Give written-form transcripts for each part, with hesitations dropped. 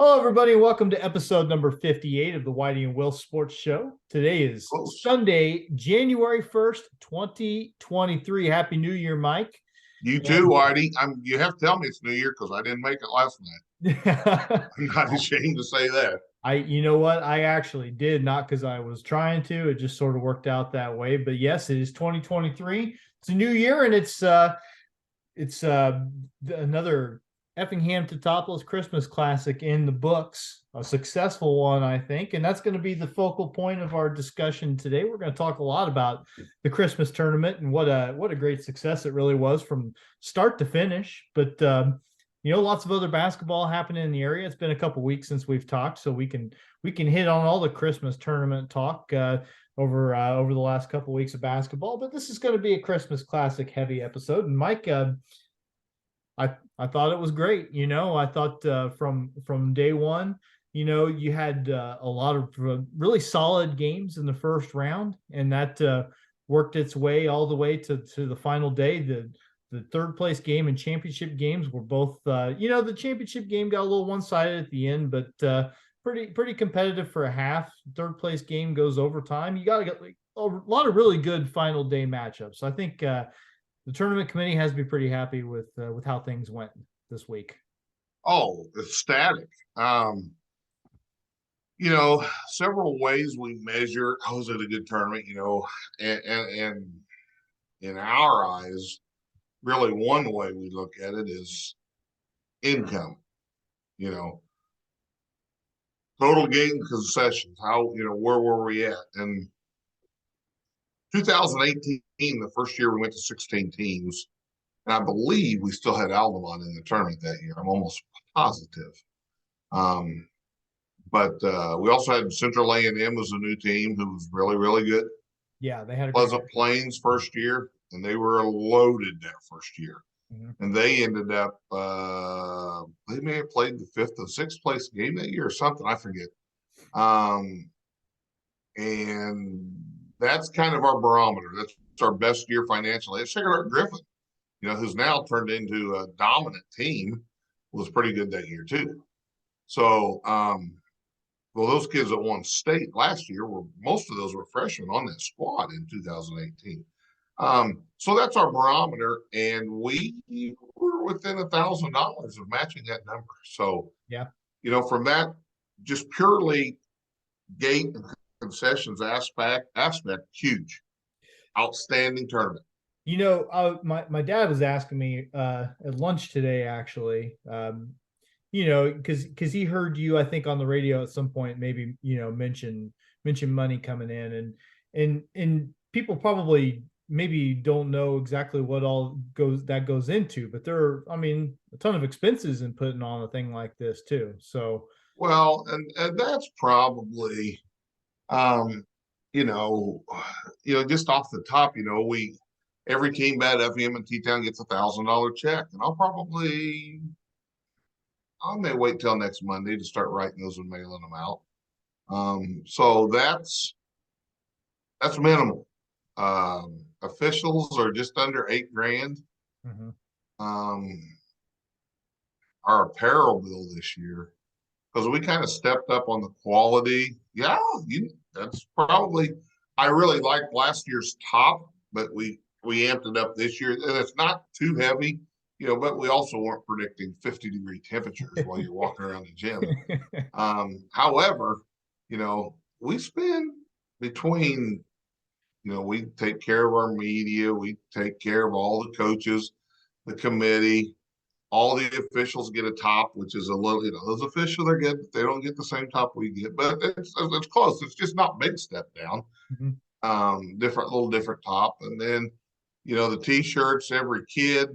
Hello, everybody. Welcome to episode number 58 of the Whitey and Will Sports Show. Today is Close. Sunday, January 1st, 2023. Happy New Year, Mike. You too, And Whitey. You have to tell me it's New Year because I didn't make it last night. I, I'm not ashamed to say that. you know what? I actually did, not because I was trying to. It just sort of worked out that way. But yes, it is 2023. It's a new year, and it's another Effingham Teutopolis Christmas Classic in the books, a successful one, I think, and that's going to be the focal point of our discussion today. We're going to talk a lot about the Christmas tournament and what a great success it really was from start to finish. But lots of other basketball happening in the area. It's been a couple weeks since we've talked, so we can hit on all the Christmas tournament talk. Over the last couple of weeks of basketball, but this is going to be a Christmas Classic heavy episode. And Mike, I thought it was great. I thought from day one, you had a lot of really solid games in the first round, and that worked its way all the way to the final day. The third place game and championship games were both, the championship game got a little one sided at the end, but pretty competitive for a half. Third place game goes overtime. You got to get a lot of really good final day matchups. So I think the tournament committee has to be pretty happy with how things went this week. Oh, ecstatic. Several ways we measure was it a good tournament, and in our eyes, really one way we look at it is income, you know, total game concessions, where were we at? And 2018, the first year we went to 16 teams, and I believe we still had Altamont in the tournament that year. I'm almost positive. But we also had Central A&M as a new team who was really, really good. Yeah, they had a Pleasant Plains first year, and they were loaded that first year. Mm-hmm. And they ended up, they may have played the fifth and sixth place game that year or something. I forget. And that's kind of our barometer. That's our best year financially. Sacred Heart Griffin, who's now turned into a dominant team, was pretty good that year too. So, those kids that won state last year most of those were freshmen on that squad in 2018. So that's our barometer, and we were within $1,000 of matching that number. So, yeah, from that, just purely gate and concessions aspect, huge, outstanding tournament. My dad was asking me at lunch today, actually, because he heard you, I think, on the radio at some point, maybe, mention money coming in, and people probably maybe don't know exactly what all goes into, but there are, a ton of expenses in putting on a thing like this too. So, well, and that's probably, just off the top, every team at Effingham and T-Town gets $1,000 check, and I may wait till next Monday to start writing those and mailing them out. So that's minimal. Officials are just under $8,000. Mm-hmm. Our apparel bill this year, because we kind of stepped up on the quality. Yeah, that's probably. I really liked last year's top, but we amped it up this year, and it's not too heavy, but we also weren't predicting 50-degree temperatures while you're walking around the gym. However, we spend between, we take care of our media, we take care of all the coaches, the committee, all the officials get a top, which is a little, those officials are good, but they don't get the same top we get, but it's close. It's just not big step down. Mm-hmm. Different top. And then, the t-shirts, every kid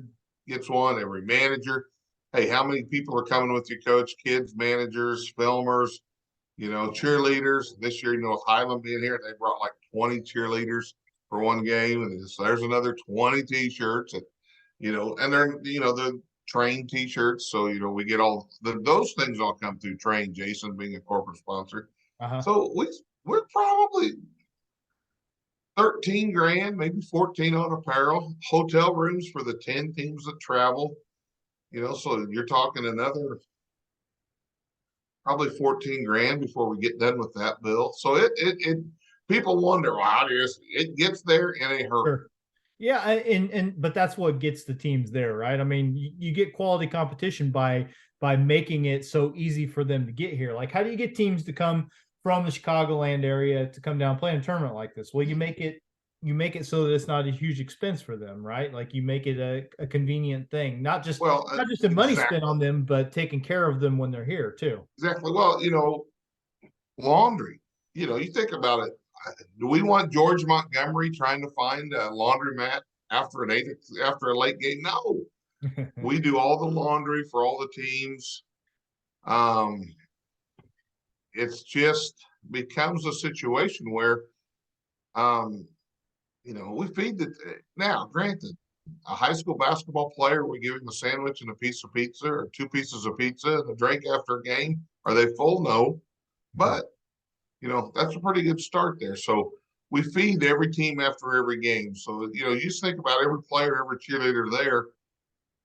gets one, every manager. Hey, how many people are coming with your coach? Kids, managers, filmers, cheerleaders. This year, with Highland being here, they brought like 20 cheerleaders for one game. And there's another 20 t-shirts. And, and they're, the Train t-shirts. So, we get all those things all come through Train, Jason being a corporate sponsor. Uh-huh. So we're probably $13,000, maybe 14 on apparel, hotel rooms for the 10 teams that travel, so you're talking another probably 14 grand before we get done with that bill. So it people wonder, well, how does it gets there in a hurry. Sure. Yeah, and but that's what gets the teams there, right? I mean, you get quality competition by making it so easy for them to get here. Like, how do you get teams to come from the Chicagoland area to come down and play in a tournament like this? Well, you make it so that it's not a huge expense for them, right? Like you make it a convenient thing, Well, not just a money spent exactly, on them, but taking care of them when they're here too. exactly. Well, laundry. You think about it. Do we want George Montgomery trying to find a laundromat after after a late game? No, we do all the laundry for all the teams. Um, it's just becomes a situation where, um, we feed the now. Granted, a high school basketball player, we give him a sandwich and a piece of pizza or two pieces of pizza and a drink after a game. Are they full? No, but that's a pretty good start there. So we feed every team after every game. So, you just think about every player, every cheerleader there.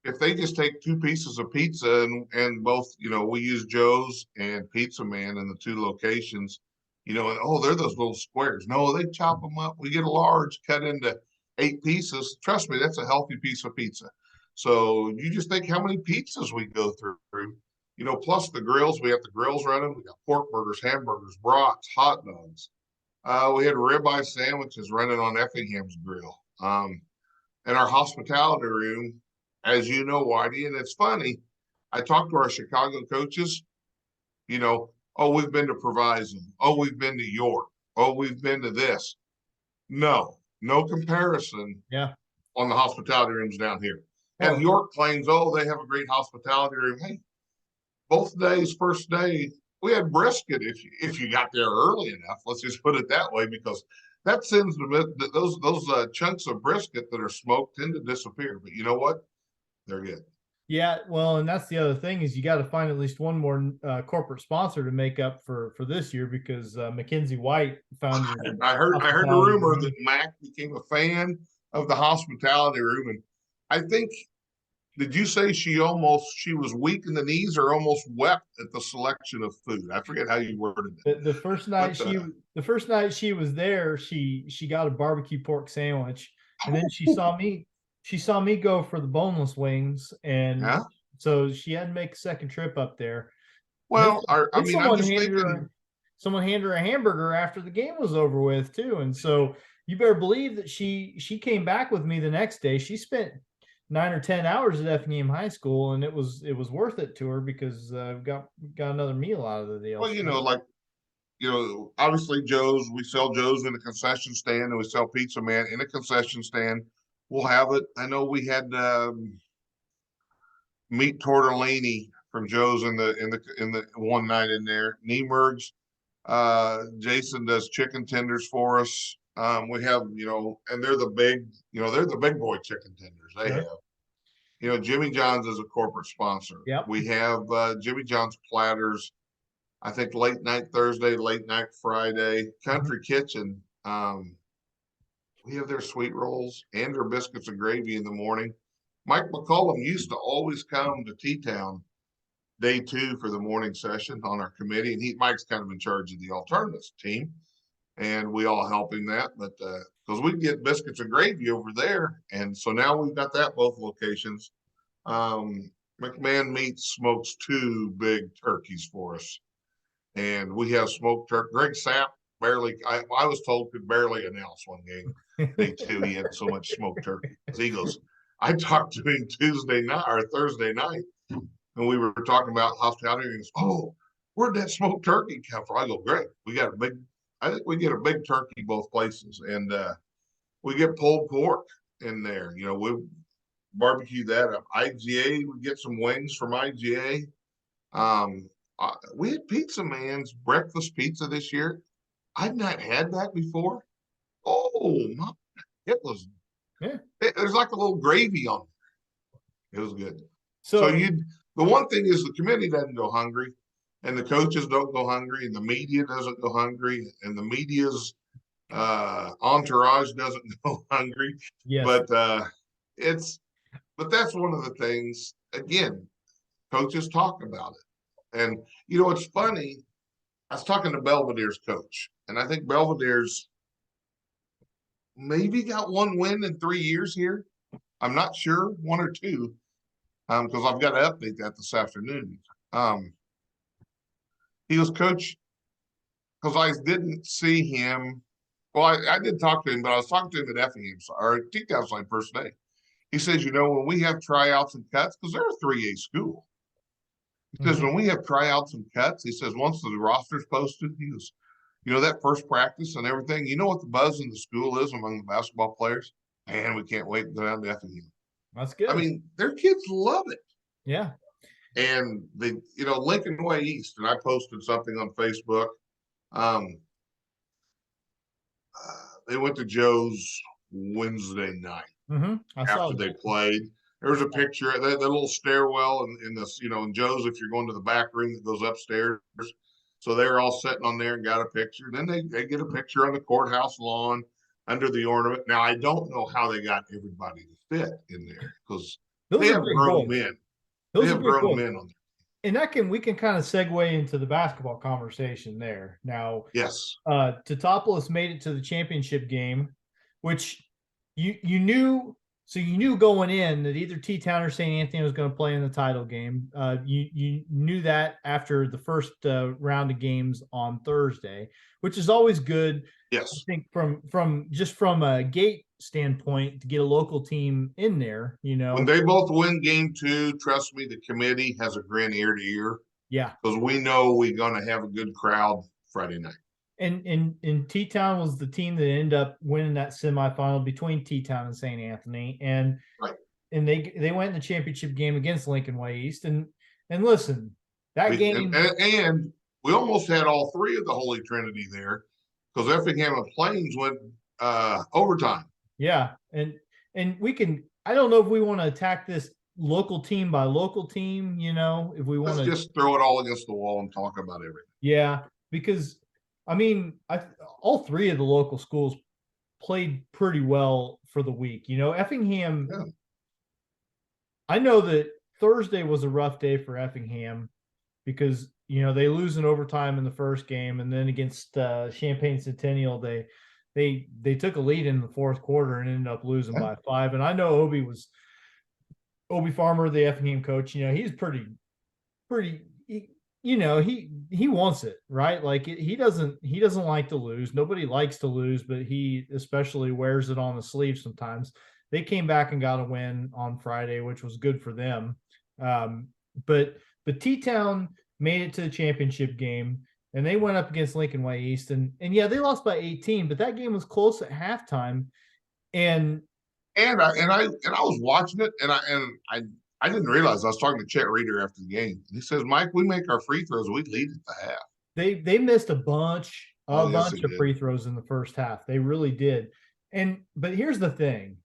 If they just take two pieces of pizza and both, we use Joe's and Pizza Man in the two locations, and they're those little squares. No, they chop them up. We get a large cut into 8 pieces. Trust me, that's a healthy piece of pizza. So you just think how many pizzas we go through. Plus the grills. We have the grills running. We got pork burgers, hamburgers, brats, hot dogs. We had ribeye sandwiches running on Effingham's grill. And our hospitality room, as you know, Whitey, and it's funny. I talked to our Chicago coaches. Oh, we've been to Proviso. Oh, we've been to York. Oh, we've been to this. No comparison Yeah. on the hospitality rooms down here. And Well, York claims, oh, they have a great hospitality room. Hey, both days, first day, we had brisket if you got there early enough. Let's just put it that way, because that sends those chunks of brisket that are smoked tend to disappear. But you know what? They're good. yeah, well, and that's the other thing is you got to find at least one more corporate sponsor to make up for this year because Mackenzie White found your I heard the hospitality rumor room. that Mac became a fan of the hospitality room, and I think, did you say she was weak in the knees or almost wept at the selection of food? I forget how you worded it, The but the first night she was there, she got a barbecue pork sandwich, and then she saw me go for the boneless wings, and yeah. so she had to make a second trip up there. And Well, I then mean, I'm just thinking. someone handed her a hamburger after the game was over with too. And so you better believe that she came back with me the next day. She spent 9 or 10 hours at Effingham High School, and it was worth it to her because got another meal out of the deal. Well, like obviously we sell Joe's in a concession stand, and we sell Pizza Man in a concession stand. We'll have it. I know we had meat tortellini from Joe's in the one night in there. Niemerg's. Jason does chicken tenders for us. We have, and they're the big boy chicken tenders they Sure. have. Jimmy John's is a corporate sponsor. Yep. We have Jimmy John's platters. I think late night Thursday, late night Friday. Country Kitchen. We have their sweet rolls and their biscuits and gravy in the morning. Mike McCollum used to always come to T-Town day 2 for the morning session on our committee, and Mike's kind of in charge of the alternatives team, and we all help him that. But because we can get biscuits and gravy over there, and so now we've got that both locations. McMahon Meats smokes 2 big turkeys for us, and we have smoked turkey. Greg Sapp I was told, could barely announce one game. Day 2, he had so much smoked turkey. He goes, I talked to him Tuesday night or Thursday night, and we were talking about hospitality. And he goes, oh, where'd that smoked turkey come from? I go, great. I think we get a big turkey both places. And we get pulled pork in there. We barbecue that up. IGA, we get some wings from IGA. We had Pizza Man's breakfast pizza this year. I've not had that before. Oh, my, it was, Yeah. there's like a little gravy on it. It was good. So So the one thing is the committee doesn't go hungry, and the coaches don't go hungry, and the media doesn't go hungry, and the media's entourage doesn't go hungry. yes. But but that's one of the things. Again, coaches talk about it. And you know, it's funny. I was talking to Belvedere's coach, and I think Belvedere's maybe got one win in 3 years here. I'm not sure, one or two, because I've got to update that this afternoon. He was coach because I didn't see him. Well, I did talk to him, but I was talking to him at Effingham or T-Town side first day. He says, you know, when we have tryouts and cuts, because they're a 3A school. He says, when we have tryouts and cuts, he says, once the roster's posted, he goes, you know, that first practice and everything, you know what the buzz in the school is among the basketball players? Man, we can't wait to go down to Effingham. That's good. I mean, their kids love it. Yeah. And they, you know, Lincoln Way East, and I posted something on Facebook. They went to Joe's Wednesday night after they played. There was a picture, that little stairwell in this, you know, in Joe's, if you're going to the back room that goes upstairs. So they were all sitting on there and got a picture. Then they get a picture on the courthouse lawn under the ornament. Now, I don't know how they got everybody to fit in there because they have grown men. They have grown men on there. And we can kind of segue into the basketball conversation there. Now, yes, Teutopolis made it to the championship game, which you knew. So you knew going in that either T-Town or St. Anthony was going to play in the title game. You knew that after the first round of games on Thursday, which is always good. Yes, I think from a gate standpoint to get a local team in there, you know. When they both win game 2, trust me, the committee has a grin ear to ear. Yeah, because we know we're going to have a good crowd Friday night. And T-Town was the team that ended up winning that semifinal between T-Town and St. Anthony, and they went in the championship game against Lincoln Way East. And listen, that game and we almost had all three of the Holy Trinity there because Effingham and Plains went overtime. Yeah, and we can. I don't know if we want to attack this local team by local team. You know, if we want to just throw it all against the wall and talk about everything. Yeah, because I mean, all three of the local schools played pretty well for the week. You know, Effingham. Yeah. I know that Thursday was a rough day for Effingham because you know they lose in overtime in the first game, and then against Champaign Centennial they took a lead in the fourth quarter and ended up losing by 5. And I know Obi Farmer, the Effingham coach. You know, he's pretty. You know, he wants it, right? Like he doesn't like to lose. Nobody likes to lose, but he especially wears it on the sleeve sometimes. They came back and got a win on Friday, which was good for them. But T-Town made it to the championship game, and they went up against Lincoln Way East, and yeah, they lost by 18, but that game was close at halftime. And I was watching it, and I didn't realize I was talking to Chet Reeder after the game. He says, "Mike, we make our free throws, we lead at the half." They missed a bunch of free throws in the first half. They really did. But here's the thing: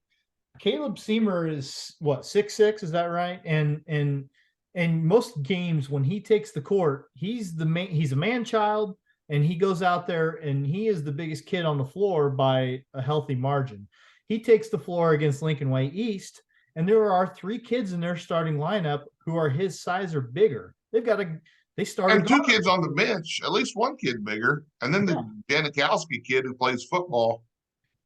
Caleb Seamer is what 6'6", is that right? And most games when he takes the court, he's a man child, and he goes out there and he is the biggest kid on the floor by a healthy margin. He takes the floor against Lincoln Way East, and there are 3 kids in their starting lineup who are his size or bigger. They started and 2 kids on the bench, at least 1 kid bigger, and then the Janikowski kid who plays football,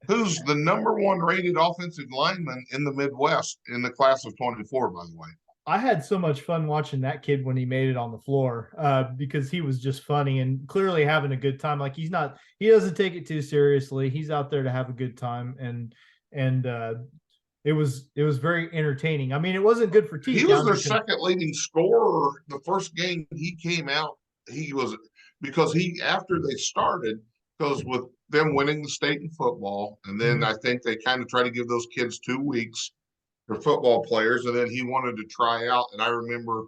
who's the number 1 rated offensive lineman in the Midwest in the class of 24, by the way. I had so much fun watching that kid when he made it on the floor because he was just funny and clearly having a good time. Like he doesn't take it too seriously. He's out there to have a good time, and it was very entertaining. I mean, it wasn't good for T-Town. He was their second leading scorer the first game he came out. He was because after they started, because with them winning the state in football, and then I think they kind of try to give those kids 2 weeks. For football players, and then he wanted to try out. And I remember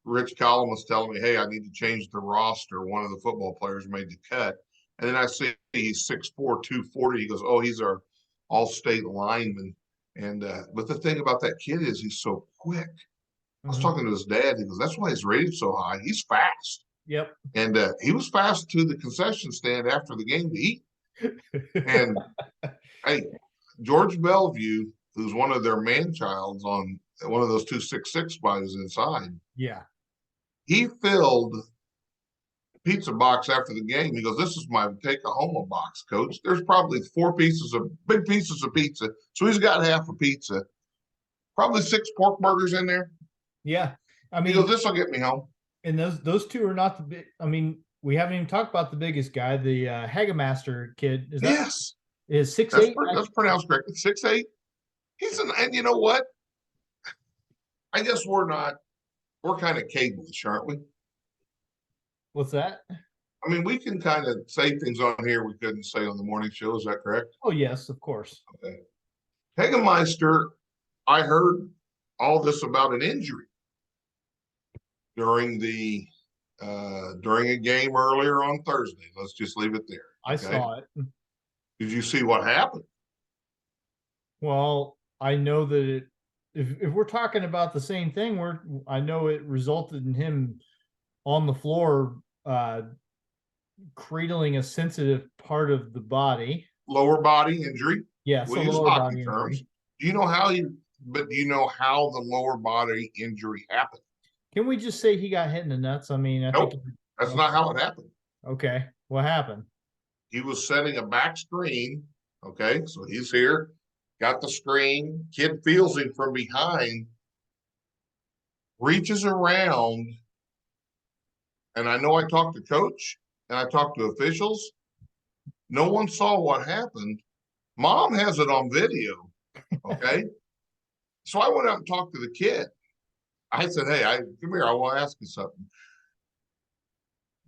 Rich Collin was telling me, "Hey, I need to change the roster." One of the football players made the cut, and then I see he's 6'4", 240. He goes, "Oh, he's our all-state lineman." And but the thing about that kid is he's so quick. I was talking to his dad. He goes, "That's why he's rated so high. He's fast." Yep. And he was fast to the concession stand after the game to eat. And hey, George Bellevue, who's one of their man-childs on one of those 266 bodies inside. Yeah. he filled the pizza box after the game. He goes, "This is my take a home box, coach. There's probably 4 big pieces of pizza." So he's got half a pizza, probably 6 pork burgers in there. Yeah. I He goes, mean, "This will get me home." and those two are not the big. I mean, we haven't even talked about the biggest guy, the Hagemaster kid. Is that Yes, is 6'8"? that's pronounced correctly. 6'8". And you know what? I guess we're not. We're kind of cable-ish, aren't we? What's that? I mean, we can kind of say things on here we couldn't say on the morning show. Is that correct? Oh yes, of course. Okay. Hagemeister, I heard all this about an injury during during a game earlier on Thursday. Let's just leave it there. I saw it. Did you see what happened? Well, I know that if we're talking about the same thing, I know it resulted in him on the floor cradling a sensitive part of the body. Lower body injury. Yes, We a use lower hockey body terms. injury. Do you know how the lower body injury happened? Can we just say he got hit in the nuts? I mean, I Nope, think that's not how it happened. Okay, what happened? He was setting a back screen. Okay, so he's here, got the screen. Kid feels him from behind, reaches around, and I know I talked to coach and I talked to officials. No one saw what happened. Mom has it on video. Okay. So I went out and talked to the kid. I said, "Hey, come here. I want to ask you something."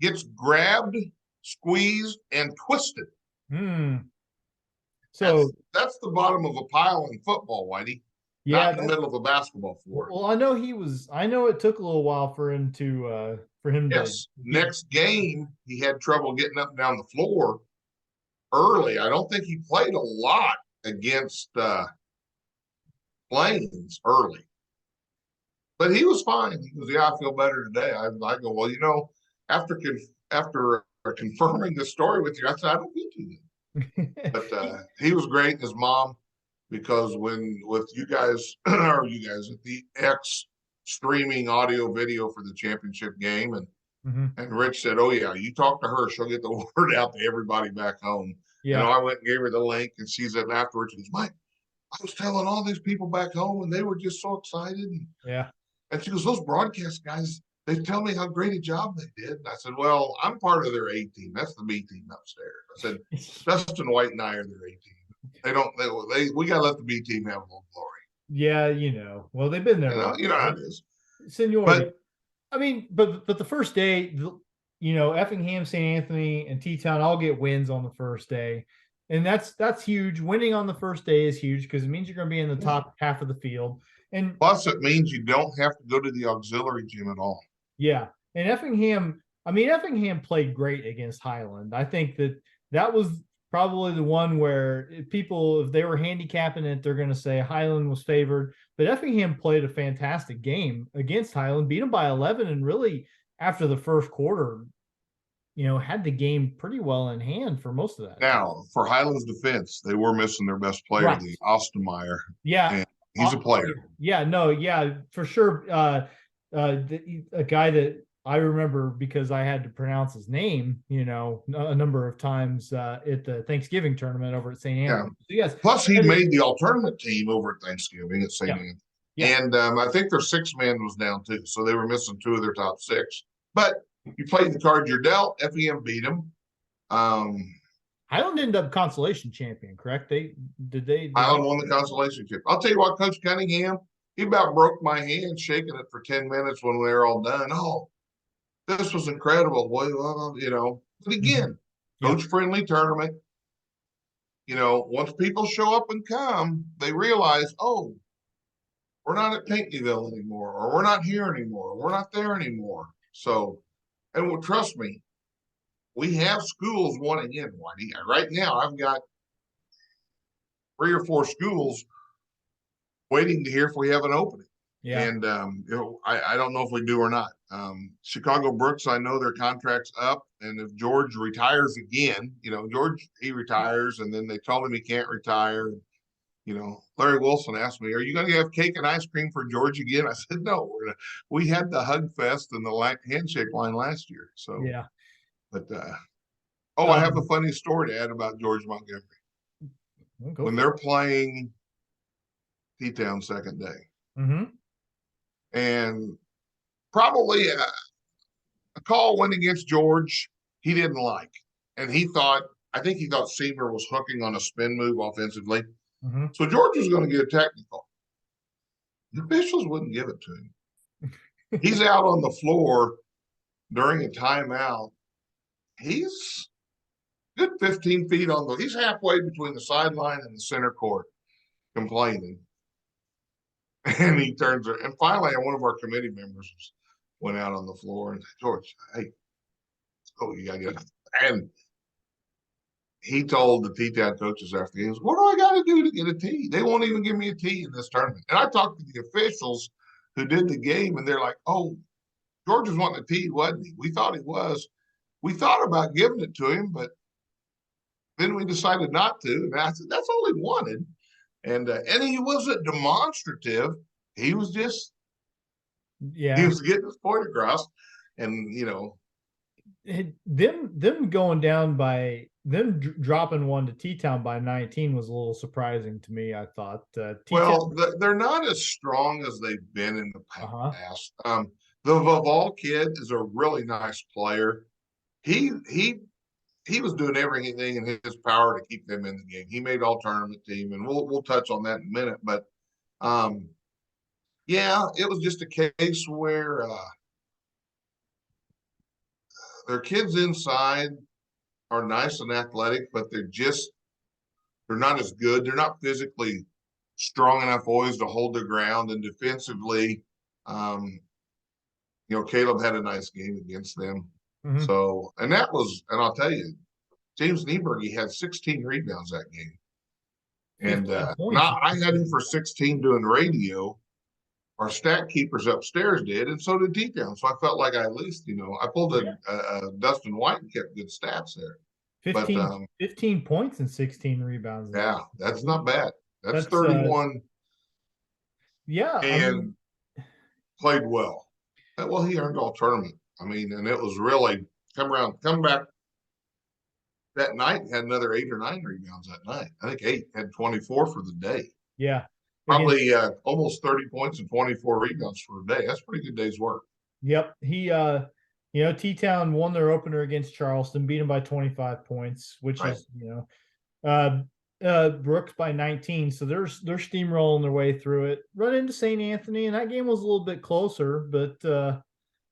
Gets grabbed, squeezed, and twisted. So that's the bottom of a pile in football, Whitey. Yeah, not in the middle of a basketball floor. Well, I know I know it took a little while for him to Yes. Next game, he had trouble getting up and down the floor early. I don't think he played a lot against Plains early, but he was fine. He goes, "Yeah, I feel better today." I go, "Well, after confirming the story with you, I said I don't feel too good." But he was great. His mom, because with you guys or you guys at the X streaming audio video for the championship game, and and Rich said, "Oh yeah, you talk to her, she'll get the word out to everybody back home." Yeah. I went and gave her the link, and she said afterwards, she goes, "Mike, I was telling all these people back home, and they were just so excited." Yeah. And she goes, "Those broadcast guys, they tell me how great a job they did." And I said, "Well, I'm part of their A team. That's the B team upstairs." I said, "Dustin White and I are their A team. We got to let the B team have a little glory." Yeah, well, they've been there. You know how it is. Seniority. But, I mean, but the first day, Effingham, St. Anthony, and T-Town all get wins on the first day. And that's huge. Winning on the first day is huge because it means you're going to be in the top half of the field. And plus, it means you don't have to go to the auxiliary gym at all. Yeah. And Effingham played great against Highland. I think that was probably the one where if they were handicapping it, they're going to say Highland was favored. But Effingham played a fantastic game against Highland, beat them by 11, and really after the first quarter, had the game pretty well in hand for most of that. Now, for Highland's defense, they were missing their best player, right, the Ostermeyer. Yeah. And he's a player. Yeah, for sure. A guy that I remember because I had to pronounce his name, a number of times at the Thanksgiving tournament over at St. Anthony. Yeah. So, yes. Plus, he made the alternate team over at Thanksgiving at St. Anthony. Yeah. And I think their 6-man was down too. So they were missing 2 of their top 6. But you played the card you're dealt. FEM beat them. Highland ended up consolation champion, correct? Highland won the consolation champion. I'll tell you what, Coach Cunningham, he about broke my hand shaking it for 10 minutes when we were all done. "Oh, this was incredible." Well, but again, coach-friendly tournament. Once people show up and come, they realize, oh, we're not at Pinckneyville anymore, or we're not here anymore, or we're not there anymore. So, and trust me, we have schools wanting in, Whitey. Right now, I've got 3 or 4 schools waiting to hear if we have an opening. Yeah. And, I don't know if we do or not. Chicago Brooks, I know their contract's up. And if George retires again, George, he retires, and then they told him he can't retire. Larry Wilson asked me, "Are you going to have cake and ice cream for George again?" I said, "No, we had the hug fest and the handshake line last year." So, Yeah. but I have a Um, funny story to add about George Montgomery. we'll go When for they're playing T-Town second day, it. Mm-hmm. and probably a call went against George he didn't like, and I think he thought Seymour was hooking on a spin move offensively. Mm-hmm. So George was going to get a technical. The officials wouldn't give it to him. He's out on the floor during a timeout. He's good 15 feet he's halfway between the sideline and the center court complaining. And he turns and finally one of our committee members went out on the floor and said, "George, hey, you gotta get it." And he told the T-Town coaches after the games, "What do I got to do to get a tee? They won't even give me a tee in this tournament." And I talked to the officials who did the game, and they're like, "Oh, George was wanting a tee, wasn't he? We thought he was. We thought about giving it to him, but then we decided not to." And I said, "That's all he wanted." And he wasn't demonstrative. He was just he Yeah. was getting his point across. And Them going down by them dropping one to T-Town by 19 was a little surprising to me. I thought T-Town. well, they're not as strong as they've been in the Uh-huh. past. The Vival kid is a really nice player. He he he was doing everything in his power to keep them in the game. He made all tournament team, and we'll touch on that in a minute. But um, yeah, it was just a case where their kids inside are nice and athletic, but they're not as good. They're not physically strong enough always to hold their ground, and defensively, um, Caleb had a nice game against them. Mm-hmm. So, and I'll tell you, James Nieberg, had 16 rebounds that game. And 15 points. not I had him for 16 doing radio. Our stat keepers upstairs did, and so did T-Town. So I felt like I at least, I pulled a Dustin White and kept good stats there. But 15 points and 16 rebounds though. yeah, that's not bad. That's That's 31 yeah, I mean, and played well. Well, he earned all tournament. I mean, and it was really come back that night, had another 8 or 9 rebounds that night. I think 8, had 24 for the day. yeah. Against Probably almost 30 points and 24 rebounds for a day. That's a pretty good day's work. Yep. T-Town won their opener against Charleston, beat them by 25 points, which Right. is, Brooks by 19. So they're steamrolling their way through it. Run into St. Anthony, and that game was a little bit closer, but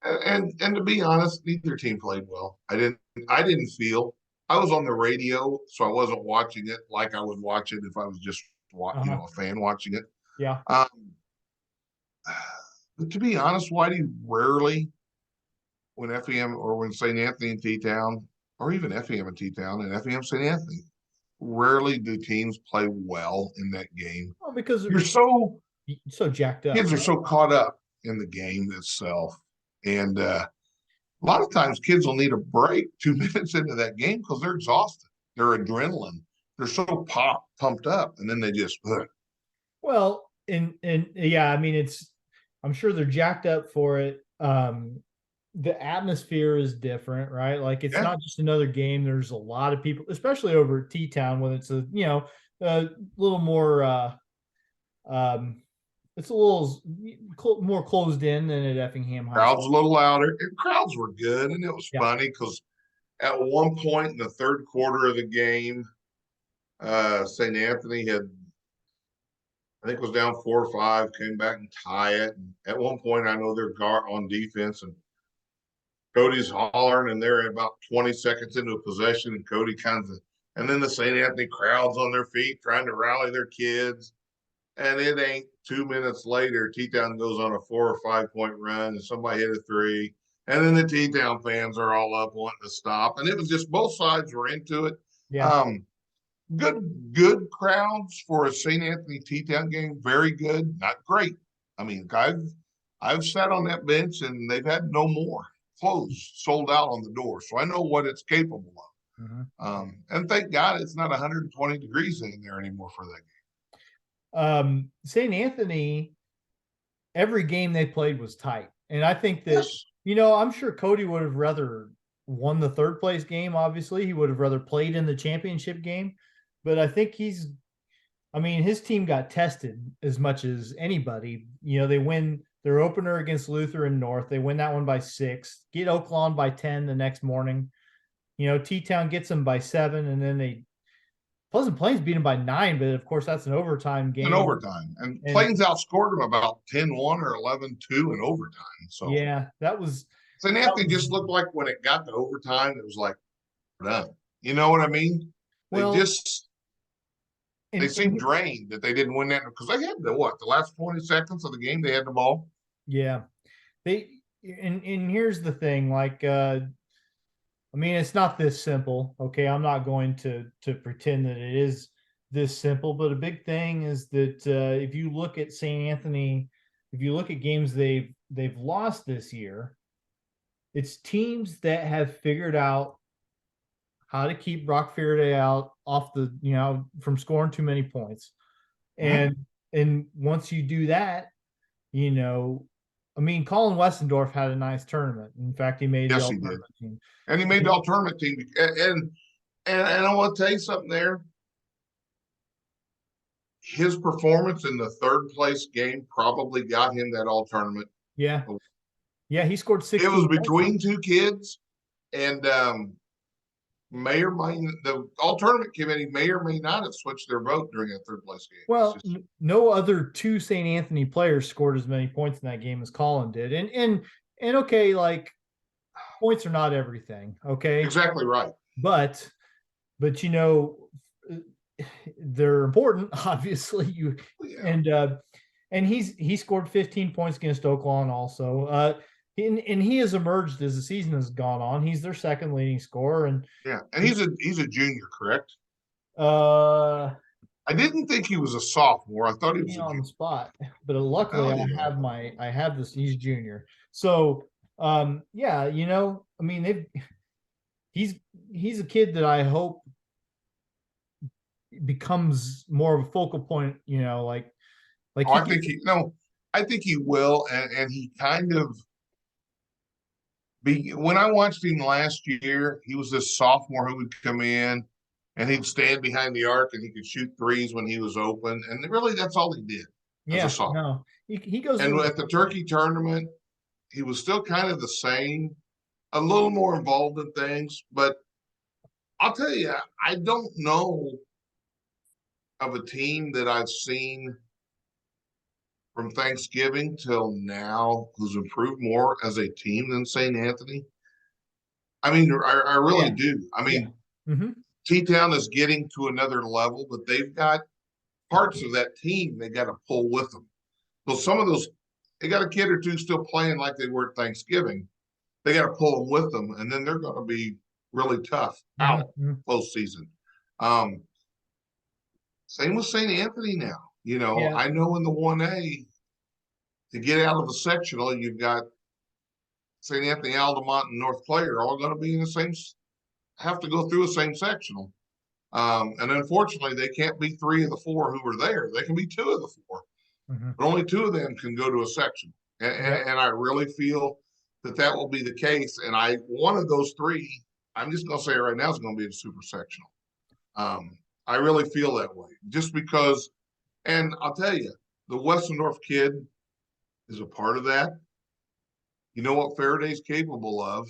And to be honest, neither team played well. I didn't feel I was on the radio, so I wasn't watching it like I would watch it if I was just a fan watching it. yeah. Um, but to be honest, Whitey rarely when Effingham or when St. Anthony and T-Town, or even Effingham and T-Town and Effingham St. Anthony, rarely do teams play well in that game. Well, because You're so jacked up. kids are so caught up in the game itself, and a lot of times kids will need a break 2 minutes into that game because they're exhausted. They're adrenaline. They're so pumped up, and then they just. Well, and yeah, I mean I'm sure they're jacked up for it. The atmosphere is different, right? Like it's not just another game. There's a lot of people, especially over at T-Town when it's a little more it's a little more closed in than at Effingham High Crowds a School. little louder, and crowds were good, and it was funny because at one point in the third quarter of the game, St. Anthony I think, was down 4-5, came back and tie it. And at one point, I know they're on defense, and Cody's hollering, and they're about 20 seconds into a possession, and Cody and then the St. Anthony crowd's on their feet trying to rally their kids. And it ain't 2 minutes later, T-Town goes on a 4 or 5 point run, and somebody hit a three. And then the T-Town fans are all up wanting to stop. And it was just both sides were into it. Yeah. Good crowds for a St. Anthony T-Town game. Very good, not great. I mean, I've sat on that bench and they've had no more clothes sold out on the door, so I know what it's capable of. Mm-hmm. And thank God it's not 120 degrees in there anymore for that game. St. Anthony, every game they played was tight. And I think that, Yes. I'm sure Cody would have rather won the third place game. Obviously, he would have rather played in the championship game. But I think his team got tested as much as anybody. They win their opener against Lutheran North. They win that one by 6, get Oaklawn by 10 the next morning. T-Town gets them by 7, and then Pleasant Plains beat them by 9, but of course that's an overtime In game. overtime. And And Plains outscored them about 10-1 or 11-2 in overtime. So yeah, St. that Anthony was just looked like when it got to overtime, it was like, we're done. You know what I mean? They well, just they seemed and drained that they didn't win that because they had the last 20 seconds of the game, they had the ball. yeah, they and here's the thing, like it's not this simple. Okay, I'm not going to pretend that it is this simple, but a big thing is that if you look at St. Anthony, if you look at games they've lost this year, it's teams that have figured out how to keep Brock Faraday out off from scoring too many points. Mhm. And and once you do that, Colin Westendorf had a nice tournament. In fact, he made the Yes, all he did. tournament team. And he made the alternate team. And I want to tell you something there. His performance in the third place game probably got him that all tournament. Yeah. Yeah, he scored It was 16 points. between two kids, and the all tournament committee may or may not have switched their vote during that third place game. Well, no other two St. Anthony players scored as many points in that game as Colin did. And okay, like points are not everything, okay? Exactly right. But they're important, obviously. Yeah. And he scored 15 points against Oaklawn also. And he has emerged as the season has gone on. He's their second leading scorer, and Yeah, and he's a junior, correct? uh, I didn't think he was a sophomore. I thought he was a on the junior. spot. But luckily, Oh yeah. I have this. He's junior, so yeah, they've he's he's a kid that I hope becomes more of a focal point. Like Oh, he I gets. think he no, I think he will, and he kind of be when I watched him last year, he was this sophomore who would come in and he'd stand behind the arc and he could shoot threes when he was open. And really that's all he did as a Yeah, sophomore. no, he goes And really. at the turkey tournament, he was still kind of the same, a little more involved in things. But I'll tell you, I don't know of a team that I've seen from Thanksgiving till now who's improved more as a team than St. Anthony. I mean, I really Yeah, do. I yeah. mean, Mm-hmm. T-Town is getting to another level, but they've got parts of that team they got to pull with them. So some of those, they got a kid or two still playing like they were at Thanksgiving. They got to pull them with them, and then they're going to be really tough out Mm-hmm. postseason. Um, Same with St. Anthony now. Yeah. I know in the 1A, to get out of the sectional, you've got St. Anthony, Altamont, and North Clay are all going to be in the same, have to go through the same sectional. And unfortunately, they can't be 3 of the 4 who were there. They can be 2 of the 4, Mm-hmm. but only 2 of them can go to a section. And, Yep. and, and I really feel that will be the case. And one of those 3, I'm just going to say right now, is going to be a super sectional. I really feel that way just because, and I'll tell you, the Westendorf kid is a part of that. You know what Faraday's capable of.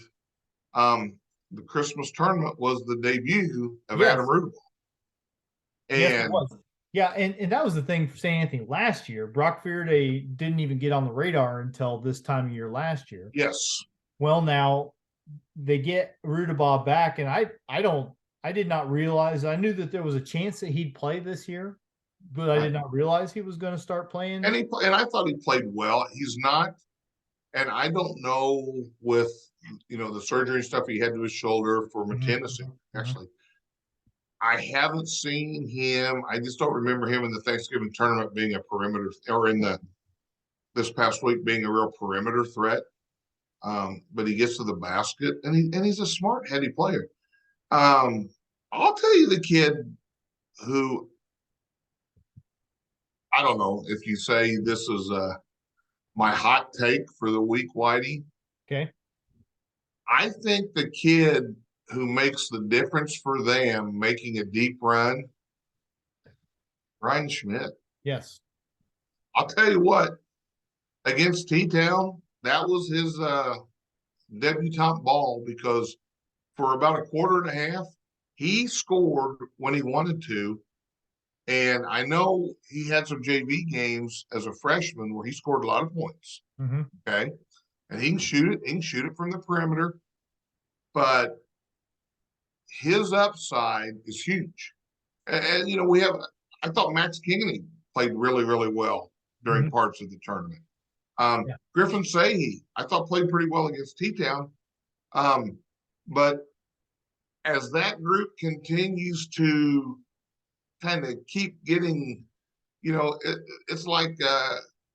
The Christmas tournament was the debut of Adam Yes. Rudable. Yes, it And was. Yeah, and that was the thing for St. Anthony last year. Brock Faraday didn't even get on the radar until this time of year last year. yes, Well, now they get Rudabaugh back, and I did not realize. I knew that there was a chance that he'd play this year, but I did right. not realize he was going to start playing. And I thought he played well. He's not, and I don't know with the surgery and stuff he had to his shoulder for Mhm, tennis. mhm, mhm. Actually, I haven't seen him. I just don't remember him in the Thanksgiving tournament being a perimeter, or in the this past week being a real perimeter threat. But he gets to the basket, and he's a smart, heady player. I'll tell you the kid who I don't know if you say this is my hot take for the week, Whitey. Okay. I think the kid who makes the difference for them making a deep run, Ryan Schmidt. Yes. I'll tell you what, against T-Town, that was his debutante ball because for about a quarter and a half, he scored when he wanted to. And I know he had some JV games as a freshman where he scored a lot of points. Mm-hmm. Okay. And he can shoot it. He can shoot it from the perimeter. But his upside is huge. And you know, I thought Max Kingsley played really, really well during Mm-hmm. parts of the tournament. Yeah. Griffin Sahi, I thought played pretty well against T-Town. But as that group continues to kind of keep getting, it's like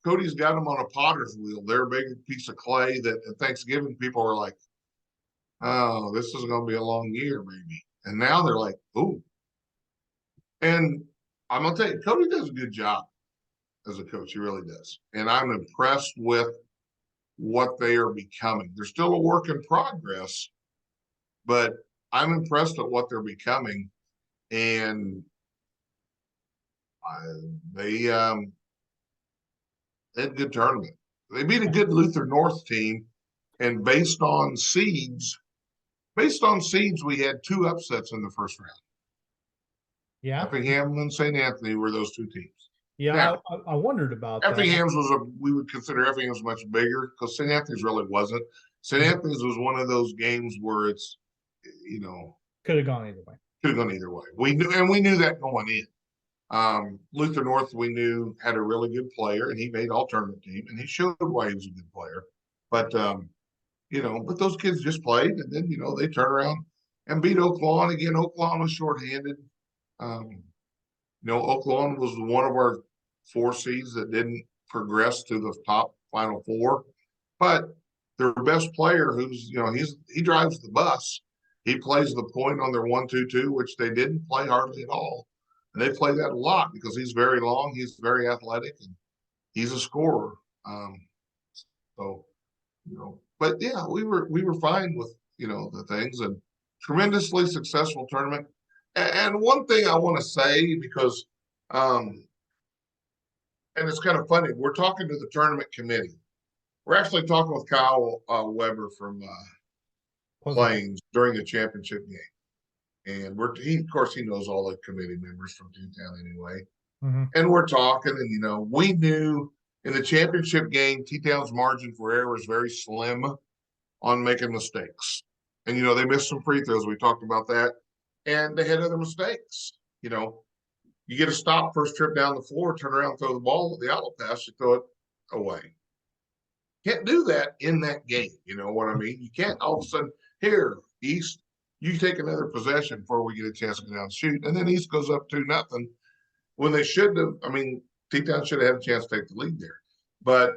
Cody's got them on a potter's wheel. They're a big piece of clay that at Thanksgiving people are like, oh, this is going to be a long year, maybe. And now they're like, oh. And I'm going to tell you, Cody does a good job as a coach. He really does. And I'm impressed with what they are becoming. They're still a work in progress, but I'm impressed at what they're becoming. And they had a good tournament. They beat a good Luther North team. And based on seeds, we had 2 upsets in the first round. Yeah. Effingham and St. Anthony were those 2 teams. Yeah. Now, I wondered about that. Effingham's we would consider Effingham's much bigger because St. Anthony's really wasn't. St. Mhm. Anthony's was one of those games where it's, Could have gone either way. could have gone either way. We knew that going in. Luther North, we knew had a really good player, and he made all tournament team, and he showed why he was a good player. But but those kids just played, and then they turn around and beat Oaklawn again. Oaklawn was shorthanded. Oaklawn was one of our 4 seeds that didn't progress to the top Final 4, but their best player, who's he drives the bus. He plays the point on their 1-2-2, which they didn't play hardly at all, and they play that a lot because he's very long, he's very athletic, and he's a scorer. So but yeah, we were fine with the things, and tremendously successful tournament. And one thing I want to say, because and it's kind of funny, we're talking to the tournament committee. We're actually talking with Kyle Weber from Plains during the championship game, and of course he knows all the committee members from T-Town anyway. Mm-hmm. And we're talking, and we knew in the championship game, T-Town's margin for error was very slim on making mistakes. And, they missed some free throws. We talked about that. And they had other mistakes. You get a stop first trip down the floor, turn around, throw the ball with the outlet pass, you throw it away. Can't do that in that game. You know what I mean? You can't all of a sudden, here, East, you take another possession before we get a chance to go down and shoot. And then East goes up 2-0 when they should have. T-Town should have had a chance to take the lead there. But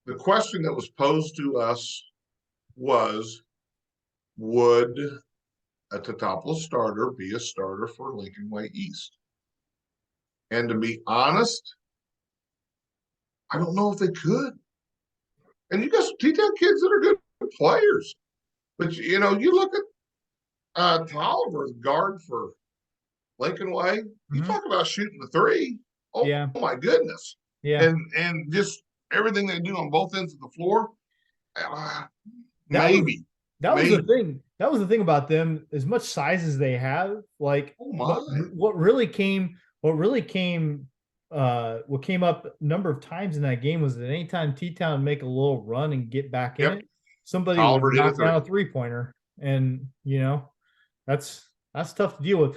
the question that was posed to us was, would a Teutopolis starter be a starter for Lincoln Way East? And to be honest, I don't know if they could. And you got some T-Town kids that are good players. But, you look at Tolliver, guard for Lincoln Way. You talk about shooting the 3. Oh, yeah. Oh my goodness. Yeah. And just everything they do on both ends of the floor. Maybe. That was the thing. That was the thing about them. As much size as they have, like what came up a number of times in that game was that anytime T-Town make a little run and get back in it, somebody would knock down a 3-pointer, and that's tough to deal with.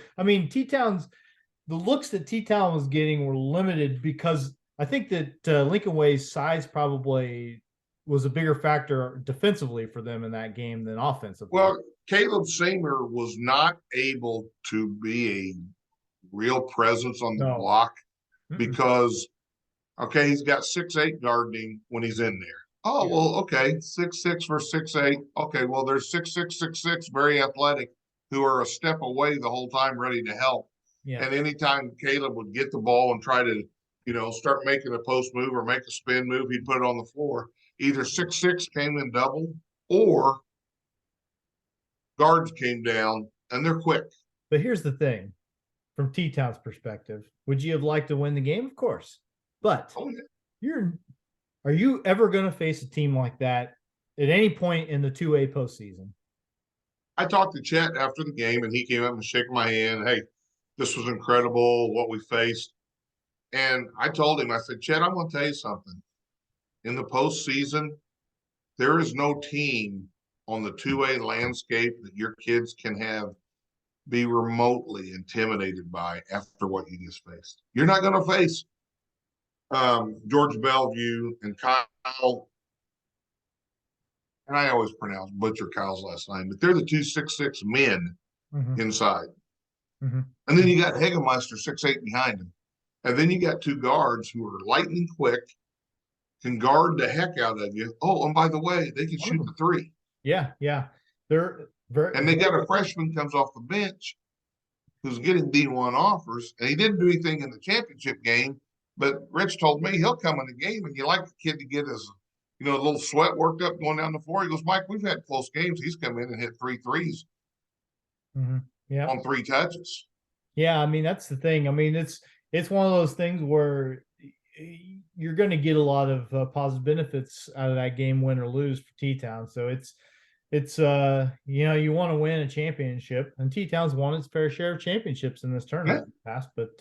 The looks that T-Town was getting were limited because I think that Lincoln Way's size probably was a bigger factor defensively for them in that game than offensively. Well, Caleb Seymour was not able to be a real presence on the block because, he's got 6'8" guarding him when he's in there. Oh, yeah. Well, okay, 6'6" versus 6'8". Okay, well, there's 6'6", 6'6", very athletic, who are a step away the whole time ready to help. Yeah. And anytime Caleb would get the ball and try to start making a post move or make a spin move, he'd put it on the floor. Either 6'6" came in double or guards came down and they're quick. But here's the thing, from T-Town's perspective, would you have liked to win the game? Of course. But are you ever going to face a team like that at any point in the 2A postseason? I talked to Chet after the game and he came up and shook my hand. Hey, this was incredible what we faced. And I told him, I said, Chet, I'm going to tell you something. In the postseason, there is no team on the 2A landscape that your kids can be remotely intimidated by after what you just faced. You're not going to face George Bellevue and Kyle. And I always butcher Kyle's last name, but they're the 2 6'6" men inside. And then you got Hegemeister 6'8" behind him. And then you got two guards who are lightning quick, can guard the heck out of you. Oh, and by the way, they can shoot the three. Yeah. They're and they got a freshman comes off the bench who's getting D1 offers, and he didn't do anything in the championship game. But Rich told me he'll come in the game, and you like the kid to get his, a little sweat worked up going down the floor. He goes, Mike, we've had close games. He's come in and hit 3 threes on 3 touches. Yeah, I mean, that's the thing. I mean, it's one of those things where you're going to get a lot of positive benefits out of that game, win or lose for T-Town. So it's you want to win a championship, and T-Town's won its fair share of championships in this tournament in the past, but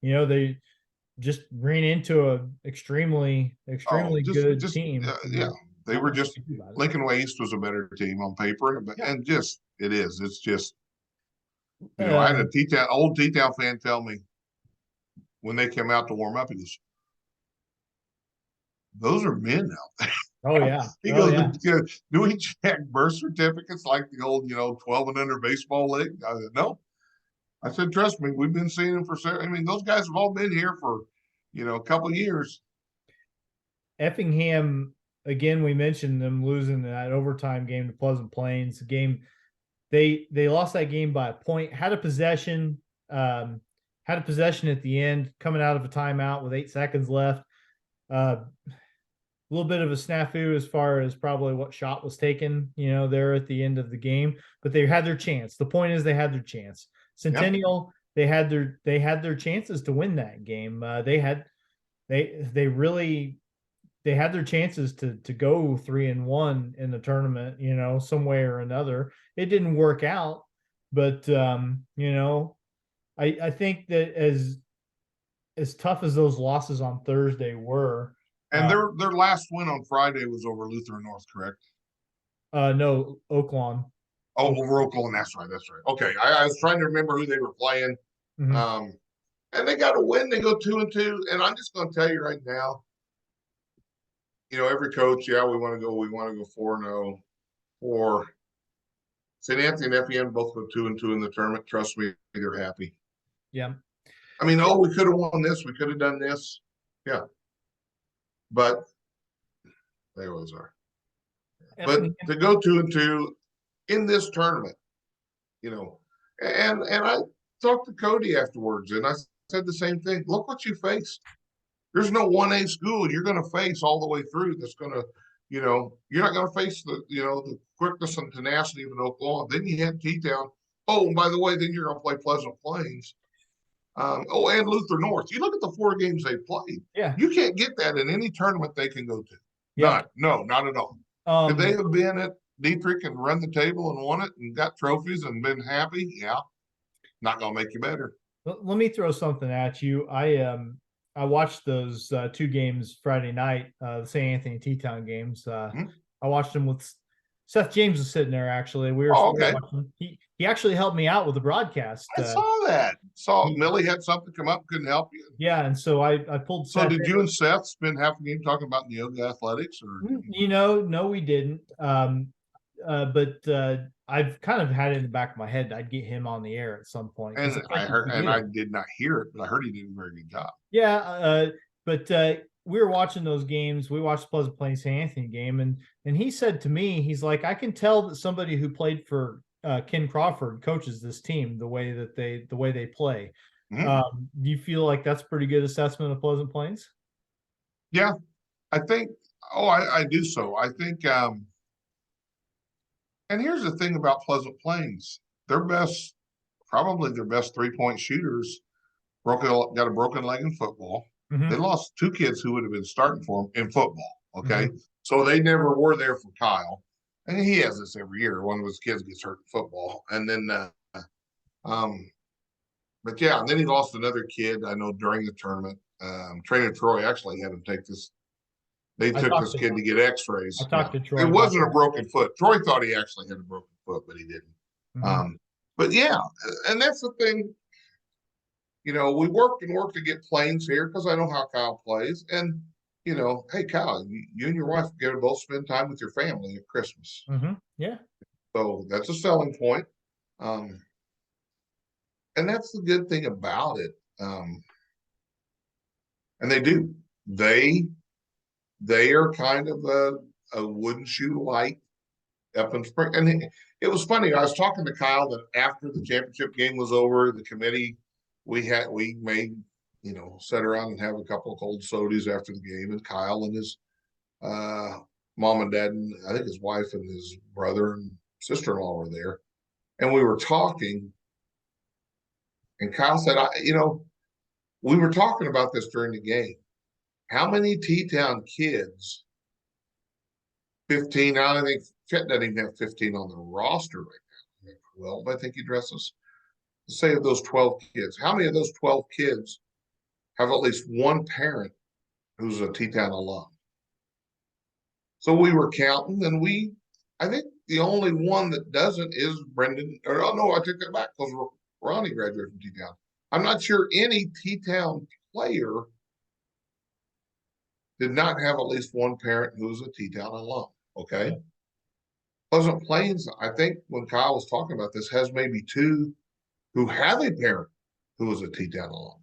they just ran into a extremely good team. They were just Lincoln Way East was a better team on paper, but and just it's just I had a old T-Town fan tell me when they came out to warm up, he goes, "Those are men out there." Oh yeah. He goes, "Do we check birth certificates like the old 12 and under baseball league?" I said, "No." I said, "Trust me, we've been seeing them for several. I mean, those guys have all been here for a couple of years." Effingham, again, we mentioned them losing that overtime game to Pleasant Plains. Game they lost that game by a point. Had a possession at the end, coming out of a timeout with 8 seconds left. A little bit of a snafu as far as probably what shot was taken, there at the end of the game, but they had their chance. The point is they had their chance. Centennial, they had their chances to win that game. They had their chances to go 3-1 in the tournament, some way or another. It didn't work out, but I think that as tough as those losses on Thursday were, and their last win on Friday was over Lutheran North, correct? No, Oaklawn. Oh, over Oaklawn. That's right. Okay, I was trying to remember who they were playing. And they got a win. They go 2-2, and I'm just going to tell you right now. Every coach, we want to go 4-0. Or St. Anthony and Effingham both go 2-2 in the tournament. Trust me, they're happy. Yeah. I mean, we could have won this. We could have done this. Yeah. But they always are. But to go 2-2 in this tournament, and I talked to Cody afterwards, and I said the same thing. Look what you faced. There's no 1A school you're going to face all the way through that's going to, you're not going to face the quickness and tenacity of an Oklahoma. Then you have T-Town. Oh, and by the way, then you're going to play Pleasant Plains. And Luther North. You look at the 4 games they played. Yeah. You can't get that in any tournament they can go to. Yeah. Not at all. Could they have been at Dietrich and run the table and won it and got trophies and been happy? Yeah. Not going to make you better. Let me throw something at you. I watched those 2 games Friday night, the St. Anthony T-Town games. I watched them with Seth James was sitting there. Actually, we were watching. He actually helped me out with the broadcast. I saw that. Millie had something come up, couldn't help you. Yeah, and so I pulled. So did you and Seth spend half the game talking about yoga athletics, or? No, we didn't. But I've kind of had it in the back of my head that I'd get him on the air at some point. And I did not hear it, but I heard he did a very good job. Yeah, but we were watching those games. We watched the Pleasant Plains St. Anthony game, and he said to me, he's like, I can tell that somebody who played for Ken Crawford coaches this team the way they play. Mhm. Do you feel like that's a pretty good assessment of Pleasant Plains? Yeah, I think. Oh, I do so. I think. And here's the thing about Pleasant Plains: their best, probably their best 3-point shooters, got a broken leg in football. They Mm-hmm. lost 2 kids who would have been starting for them in football. Okay, Mm-hmm. so they never were there for Kyle, and he has this every year. One of his kids gets hurt in football, and then, um, but yeah, and then he lost another kid I know during the tournament. Trainer Troy actually had him take this. They I took talked this to kid to get I X-rays. Yeah, talked to it Troy about wasn't a that. broken foot. Troy thought he actually had a broken foot, but he didn't. Mm-hmm. But yeah, and that's the thing. We worked and worked to get Plains here because I know how Kyle plays. And, hey, Kyle, you and your wife get to both spend time with your family at Christmas. Mm-hmm. Yeah. So that's a selling point. Um, and that's the good thing about it. And they do. They they are kind of a wooden shoe light up in spring. And it was funny. I was talking to Kyle that after the championship game was over, the committee we made sit around and have a couple of cold sodas after the game, and Kyle and his uh, mom and dad, and I think his wife and his brother and sister-in-law were there, and we were talking, and Kyle said, we were talking about this during the game. How many T-Town kids? 15. I don't think Chet doesn't even have 15 on the roster right now. 12, I think he dresses. Say of those 12 kids, how many of those 12 kids have at least one parent who's a T-Town alum? So we were counting, and I think the only one that doesn't is Brendan. Or oh no, I took that back because Ronnie graduated from T-Town. I'm not sure any T-Town player did not have at least one parent who was a T-Town alum. Okay. Yeah. Pleasant Plains, I think when Kyle was talking about this, has maybe 2 who have a parent who was a T-Town alum.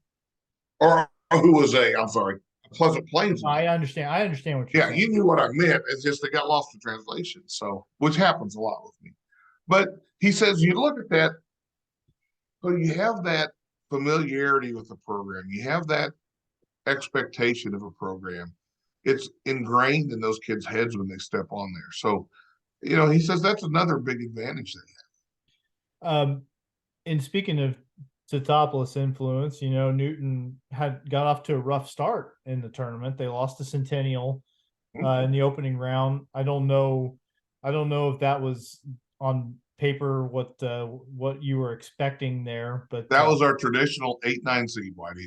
Or who was I'm sorry, a Pleasant Plains alum. I understand. I understand what you're Yeah, saying. you knew what I meant. It's just they got lost in translation. So, which happens a lot with me. But he says you look at that, so you have that familiarity with the program. You have that expectation of a program. It's ingrained in those kids' heads when they step on there. So, he says that's another big advantage they Um, and speaking of Teutopolis influence, Newton had got off to a rough start in the tournament. They lost to Centennial have. in the opening round. I don't know. I don't know if that was on paper what you were expecting there, but That was our traditional 8-9 seed, Whitey.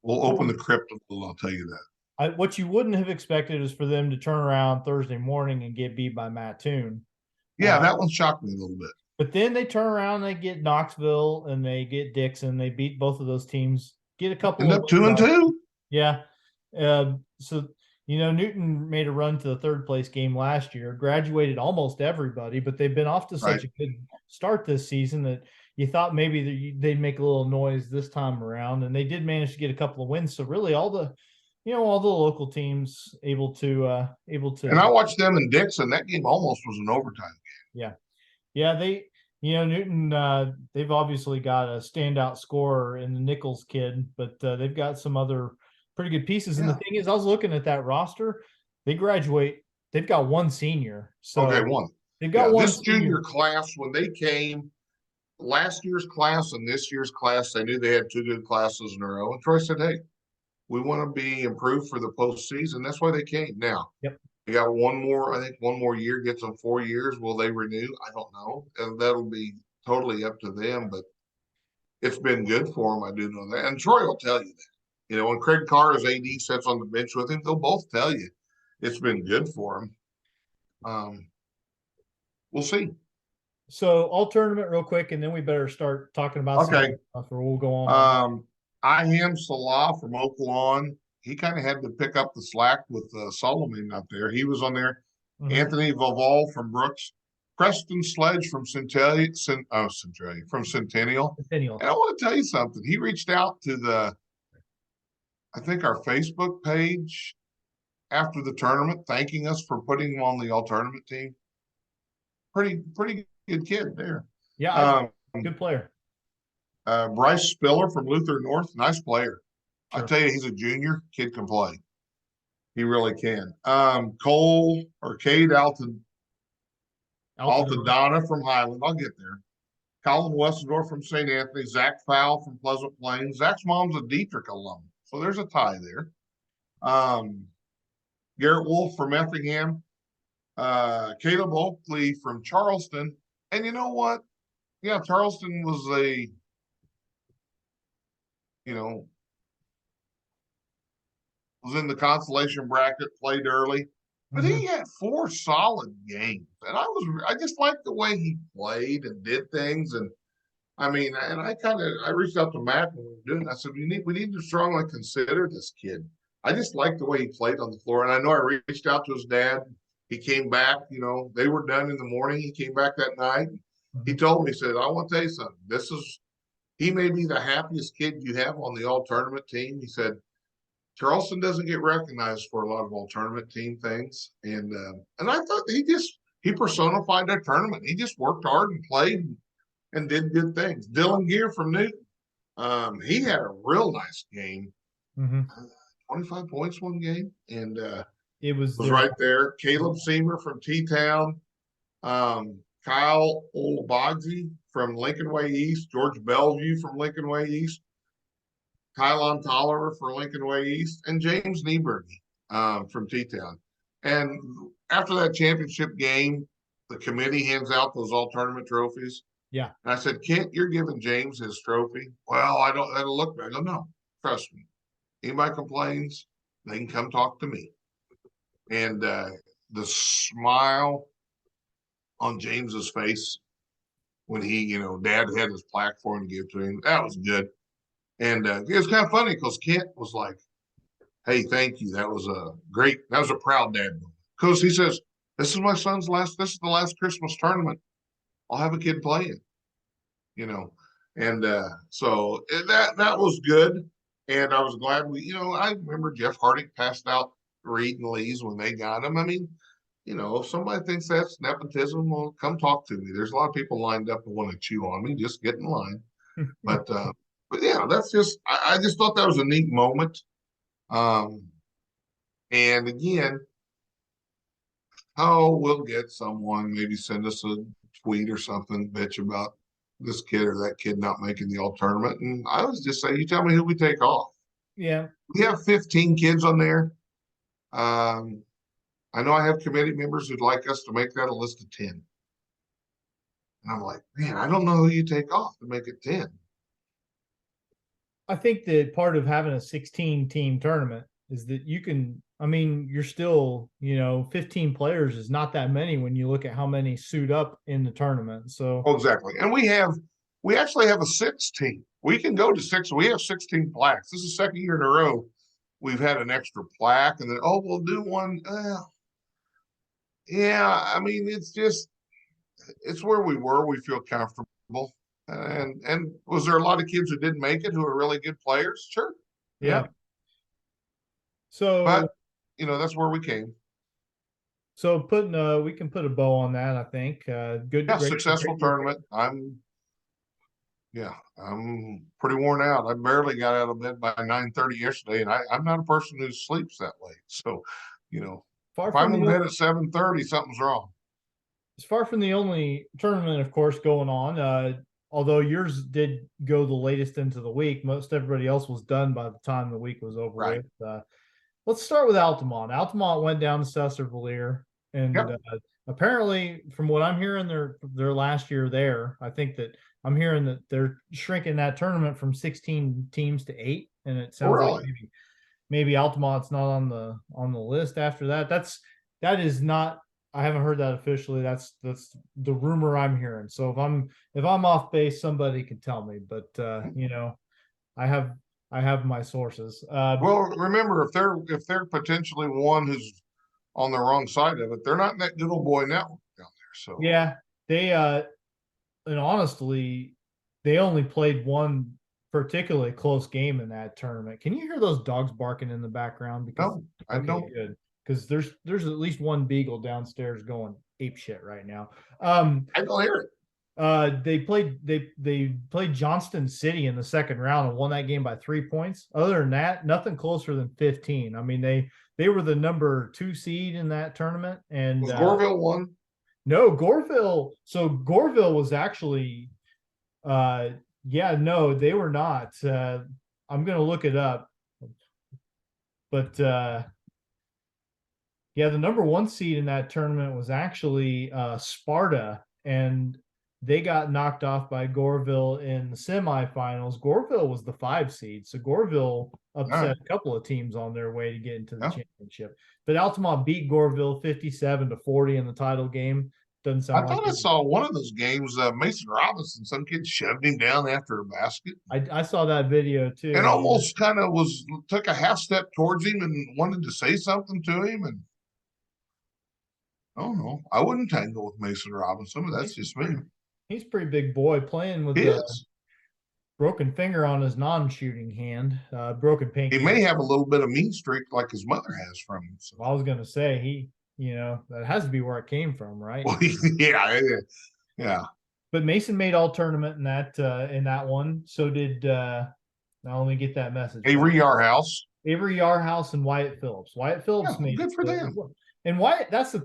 We'll open the crypt a little, I'll tell you that. what you wouldn't have expected is for them to turn around Thursday morning and get beat by Mattoon. Yeah, that one shocked me a little bit. But then they turn around, they get Knoxville, and they get Dixon. They beat both of those teams. Get a couple End of up 2 and 2. yeah. So Newton made a run to the third place game last year, graduated almost everybody, but they've been off to Right. such a good start this season that you thought maybe they'd make a little noise this time around, and they did manage to get a couple of wins. So really, all the local teams able to And I watched them in Dixon. That game almost was an overtime. yeah. Yeah, Newton, they've obviously got a standout scorer in the Nichols kid, but they've got some other pretty good pieces. And the Yeah. thing is, I was looking at that roster. They graduate. They've got one senior, Okay, so one. they've got Yeah, one this senior. junior class, when they came, last year's class and this year's class, they knew they had 2 good classes in a row. And Troy said, hey, we want to be improved for the postseason. That's why they came. Now, Yep. you got one more, I think one more year gets them 4 years. Will they renew? I don't know. And that'll be totally up to them, but it's been good for them. I do know that. And Troy will tell you that. When Craig Carr as AD sits on the bench with him, they'll both tell you it's been good for him. We'll see. So all tournament real quick, and then we better start talking about some Okay. stuff, or we'll go on. I am Salah from Oaklawn. He kind of had to pick up the slack with Solomon up there. He was on there. Mhm. Anthony Vavall from Brooks. Preston Sledge from Centennial. Centennial. And I want to tell you something. He reached out to I think our Facebook page after the tournament, thanking us for putting him on the all tournament team. Pretty good kid there. Yeah, Um, good player. Bryce Spiller from Luther North, nice player. I Sure. tell you, he's a junior. Kid can play. He really can. Cole or Cade Altador. Altadonna from Highland. I'll get there. Colin Westendorf from St. Anthony. Zach Fowle from Pleasant Plains. Zach's mom's a Dietrich alum. So there's a tie there. Garrett Wolf from Effingham. Caleb Oakley from Charleston. And you know what? Yeah, Charleston was was in the consolation bracket, played early, but he had 4 solid games. And I just liked the way he played and did things. And I mean, and I reached out to Matt when we were doing it. I said, we need to strongly consider this kid. I just liked the way he played on the floor. And I know I reached out to his dad. He came back, they were done in the morning. He came back that night. He told me, he said, I want to tell you something. He may be the happiest kid you have on the all tournament team. He said, Charleston doesn't get recognized for a lot of all tournament team things. And I thought he personified that tournament. He just worked hard and played and did good things. Dylan Gear from Newton. He had a real nice game. 25 points one game. And it was right there. Caleb Seamer from T-Town. Kyle Olabogzi from Lincoln Way East. George Bellevue from Lincoln Way East. Kylon Tolliver for Lincoln Way East. And James Nieberge from T-Town. And after that championship game, the committee hands out those all-tournament trophies. Yeah. And I said, Kent, you're giving James his trophy. Well, I don't look bad. I go, no, trust me. Anybody complains, they can come talk to me. And the smile on James's face when he, Dad had his plaque for him to give to him, that was good. And it was kind of funny because Kent was like, hey, thank you. That was a proud dad. Because he says, this is the last Christmas tournament I'll have a kid playing, and so that was good. And I was glad I remember Jeff Hardick passed out Reed and Lee's when they got him. I mean, if somebody thinks that's nepotism, well, come talk to me. There's a lot of people lined up who want to chew on me. Just get in line. But yeah, that's I just thought that was a neat moment. And again, we'll get someone maybe send us a tweet or something, bitch about this kid or that kid not making the all tournament. And I was just saying, you tell me who we take off. Yeah. We have 15 kids on there. I know I have committee members who'd like us to make that a list of 10. And I'm like, man, I don't know who you take off to make it 10. I think that part of having a 16-team tournament is that you're still, 15 players is not that many when you look at how many suit up in the tournament. So exactly. And we actually have a 6-team. We can go to 6. We have 16 plaques. This is the second year in a row we've had an extra plaque, and then we'll do one. Yeah, I mean, it's where we were. We feel comfortable. And was there a lot of kids who didn't make it who are really good players? Sure. Yeah. So, but that's where we came. So we can put a bow on that. I think good, great, successful tournament. I'm pretty worn out. I barely got out of bed by 9:30 yesterday, and I'm not a person who sleeps that late. So, if I'm in bed at 7:30, something's wrong. It's far from the only tournament, of course, going on. Although yours did go the latest into the week, most everybody else was done by the time the week was over with. Let's start with Altamont. Altamont went down to Sesser-Valier, and apparently, from what I'm hearing, their last year there, I think that I'm hearing that they're shrinking that tournament from 16 teams to 8, and it sounds like maybe Altamont's not on the list after that. That is not. I haven't heard that officially. That's the rumor I'm hearing. So if I'm off base, somebody can tell me. But I have my sources. Well, remember, if they're potentially one who's on the wrong side of it, they're not in that good old boy network down there. So yeah, they and honestly, they only played one particularly close game in that tournament. Can you hear those dogs barking in the background? Because no, I don't. Good. Because there's at least one beagle downstairs going ape shit right now. I don't hear it. They played Johnston City in the second round and won that game by 3 points. Other than that, nothing closer than 15. I mean, they were the number 2 seed in that tournament. And Was Goreville one? no, Goreville. So Goreville was actually yeah, no, they were not. I'm gonna look it up. But yeah, the number 1 seed in that tournament was actually Sparta, and they got knocked off by Goreville in the semifinals. Goreville was the 5 seed, so Goreville upset a couple of teams on their way to get into the championship. But Altamont beat Goreville 57-40 in the title game. Doesn't sound I thought like I saw one of those games. Mason Robinson, some kid shoved him down after a basket. I saw that video too. And almost kind of took a half step towards him and wanted to say something to him. And I don't know. I wouldn't tangle with Mason Robinson, but that's just me. He's a pretty big boy playing with He the is. broken finger on his non-shooting hand, broken pinky. He may have a little bit of mean streak like his mother has from him. So. Well, I was going to say that has to be where it came from, right? Well, yeah. But Mason made all tournament in that one. So did now let me get that message. Avery Yarhouse. Avery Yarhouse and Wyatt Phillips. Wyatt Phillips made good for them. And Wyatt, that's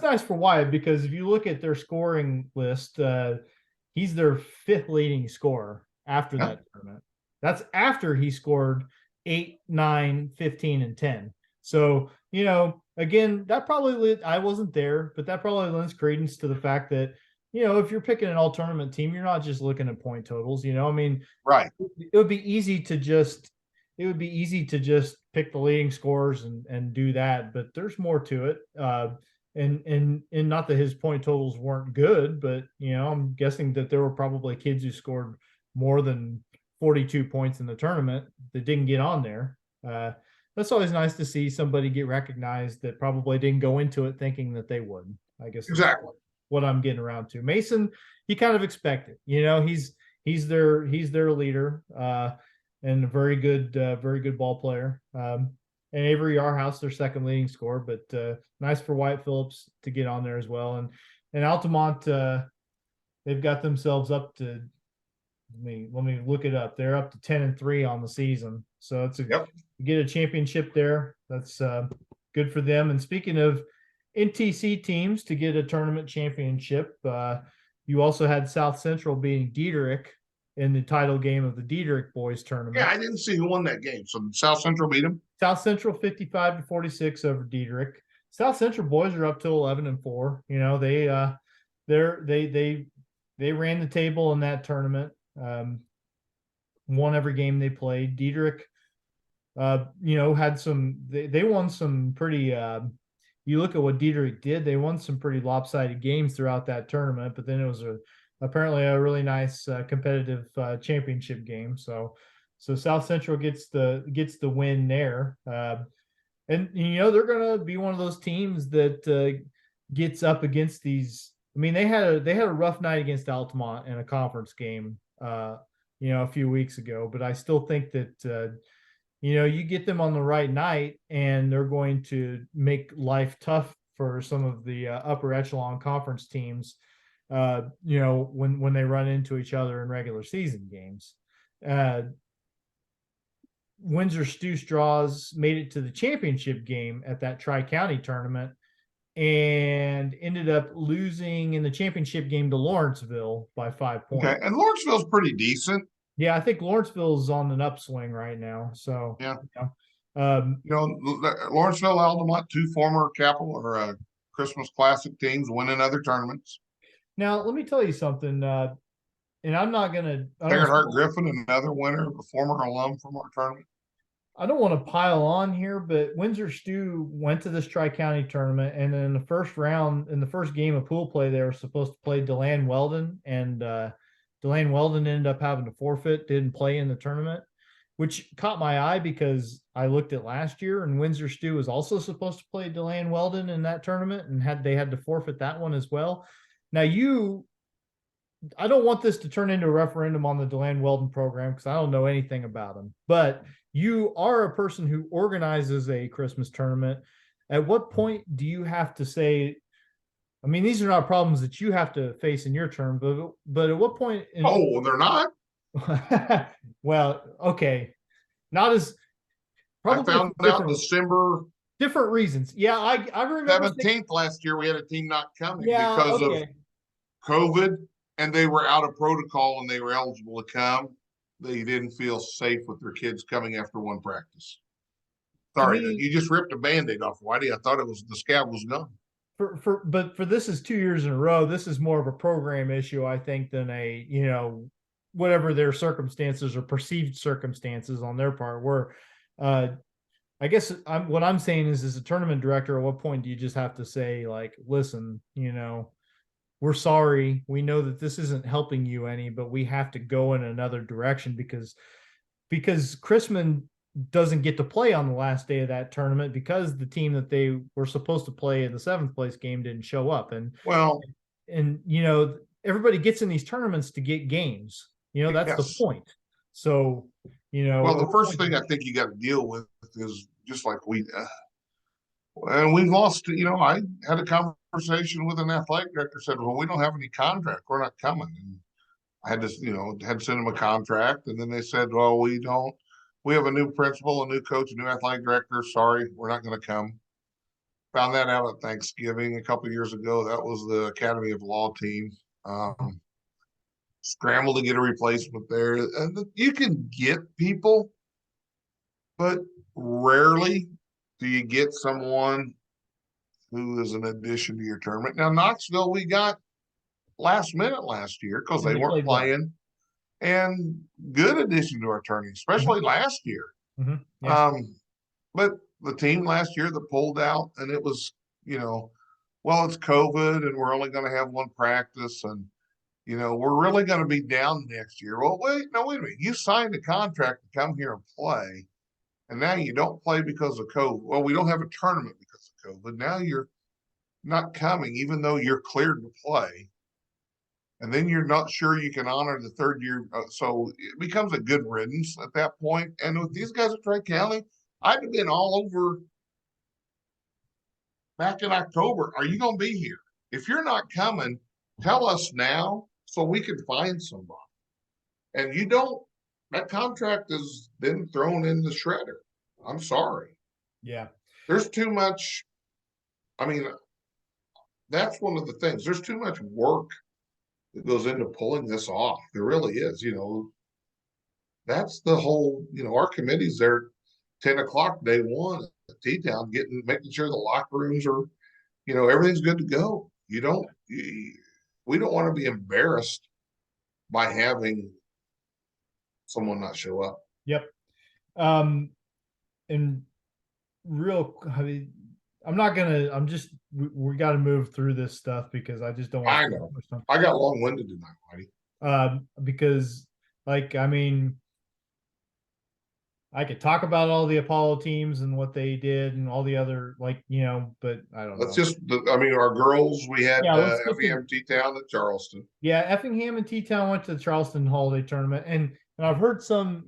nice for Wyatt, because if you look at their scoring list, he's their 5th leading scorer after that tournament. That's after he scored 8, 9, 15, and 10. So, again, that probably I wasn't there, but that probably lends credence to the fact that, if you're picking an all tournament team, you're not just looking at point totals. I mean, right. It would be easy to just pick the leading scorers and do that, but there's more to it. And not that his point totals weren't good, but I'm guessing that there were probably kids who scored more than 42 points in the tournament that didn't get on there. That's always nice to see somebody get recognized that probably didn't go into it thinking that they would. I guess exactly what I'm getting around to. Mason, you kind of expect it. He's their leader, and a very good ball player. And Avery Yarhouse, their 2nd leading scorer, but nice for Wyatt Phillips to get on there as well. And Altamont, they've got themselves up to. Let me look it up. They're up to 10-3 on the season, so it's get a championship there. That's good for them. And speaking of NTC teams to get a tournament championship, you also had South Central beating Diederich in the title game of the Diederich boys tournament. Yeah, I didn't see who won that game. So South Central beat them. South Central 55-46 over Diederich. South Central boys are up to 11-4. They ran the table in that tournament. Won every game they played. Diederich, had some. They won some pretty. You look at what Diederich did; they won some pretty lopsided games throughout that tournament. But then it was apparently a really nice competitive championship game. So South Central gets the win there. And they're going to be one of those teams that gets up against these. I mean, they had a rough night against Altamont in a conference game. A few weeks ago, but I still think that you get them on the right night and they're going to make life tough for some of the upper echelon conference teams when they run into each other in regular season games. Windsor Stew Straws made it to the championship game at that Tri-County tournament and ended up losing in the championship game to Lawrenceville by 5 points. Okay, and Lawrenceville's pretty decent. Yeah, I think Lawrenceville's on an upswing right now. So yeah, Lawrenceville, Altamont, 2 former Capital or Christmas Classic teams winning other tournaments. Now, let me tell you something. And I'm not gonna. Hart Griffin, another winner, a former alum from our tournament. I don't want to pile on here, but Windsor Stew went to this Tri-County tournament, and in the first round, in the first game of pool play, they were supposed to play DeLand Weldon, and DeLand Weldon ended up having to forfeit, didn't play in the tournament, which caught my eye because I looked at last year, and Windsor Stew was also supposed to play DeLand Weldon in that tournament, and they had to forfeit that one as well. Now I don't want this to turn into a referendum on the DeLand Weldon program because I don't know anything about them, but you are a person who organizes a Christmas tournament. At what point do you have to say, I mean, these are not problems that you have to face in your term, but at what point Oh, they're not. well, okay. Not as I probably found for out December different reasons. Yeah, I remember saying, 17th last year we had a team not coming yeah, because of okay. COVID, and they were out of protocol and they were eligible to come. They didn't feel safe with their kids coming after one practice. To Sorry, me, you just ripped a band-aid off, Whitey. I thought it was the scab was gone. for this is 2 years in a row. This is more of a program issue, I think, than a whatever their circumstances or perceived circumstances on their part were. Uh, I guess what I'm saying is, as a tournament director, at what point do you just have to say, like, listen, we're sorry. We know that this isn't helping you any, but we have to go in another direction because Chrisman doesn't get to play on the last day of that tournament because the team that they were supposed to play in the seventh place game didn't show up. Well, And everybody gets in these tournaments to get games. That's the yes. point. So, Well, the first thing I think you got to deal with is just like and we've lost. I had a conversation with an athletic director. Said, "Well, we don't have any contract. We're not coming." And I had to, had to send them a contract, and then they said, "Well, we don't. We have a new principal, a new coach, a new athletic director. Sorry, we're not going to come." Found that out at Thanksgiving a couple of years ago. That was the Academy of Law team. Scrambled to get a replacement there, and you can get people, but rarely do you get someone who is an addition to your tournament. Now, Knoxville, we got last minute last year because and they they weren't played well. playing, and good addition to our tournament, especially last year. Yeah. But the team last year that pulled out, and it was, well, it's COVID and we're only going to have one practice, and we're really going to be down next year. Well, wait a minute. You signed a contract to come here and play, and now you don't play because of COVID. Well, we don't have a tournament because of COVID. Now you're not coming, even though you're cleared to play. And then you're not sure you can honor the third year. So it becomes a good riddance at that point. And with these guys at Tri County, I'd have been all over back in October. Are you going to be here? If you're not coming, tell us now so we can find somebody. And you don't, that contract has been thrown in the shredder. I'm sorry. Yeah. There's too much. I mean, that's one of the things. There's too much work that goes into pulling this off. There really is. That's the whole. Our committee's there 10 o'clock day one at T-Town, making sure the locker rooms are, everything's good to go. We don't want to be embarrassed by having someone not show up. Yep. And I mean, we got to move through this stuff because I just don't want I to know. I got long-winded tonight, buddy. Because, like, I mean, I could talk about all the Apollo teams and what they did and all the other, but I don't know. Our girls, we had Effingham, T-Town at Charleston. Yeah, Effingham and T-Town went to the Charleston Holiday Tournament, and I've heard some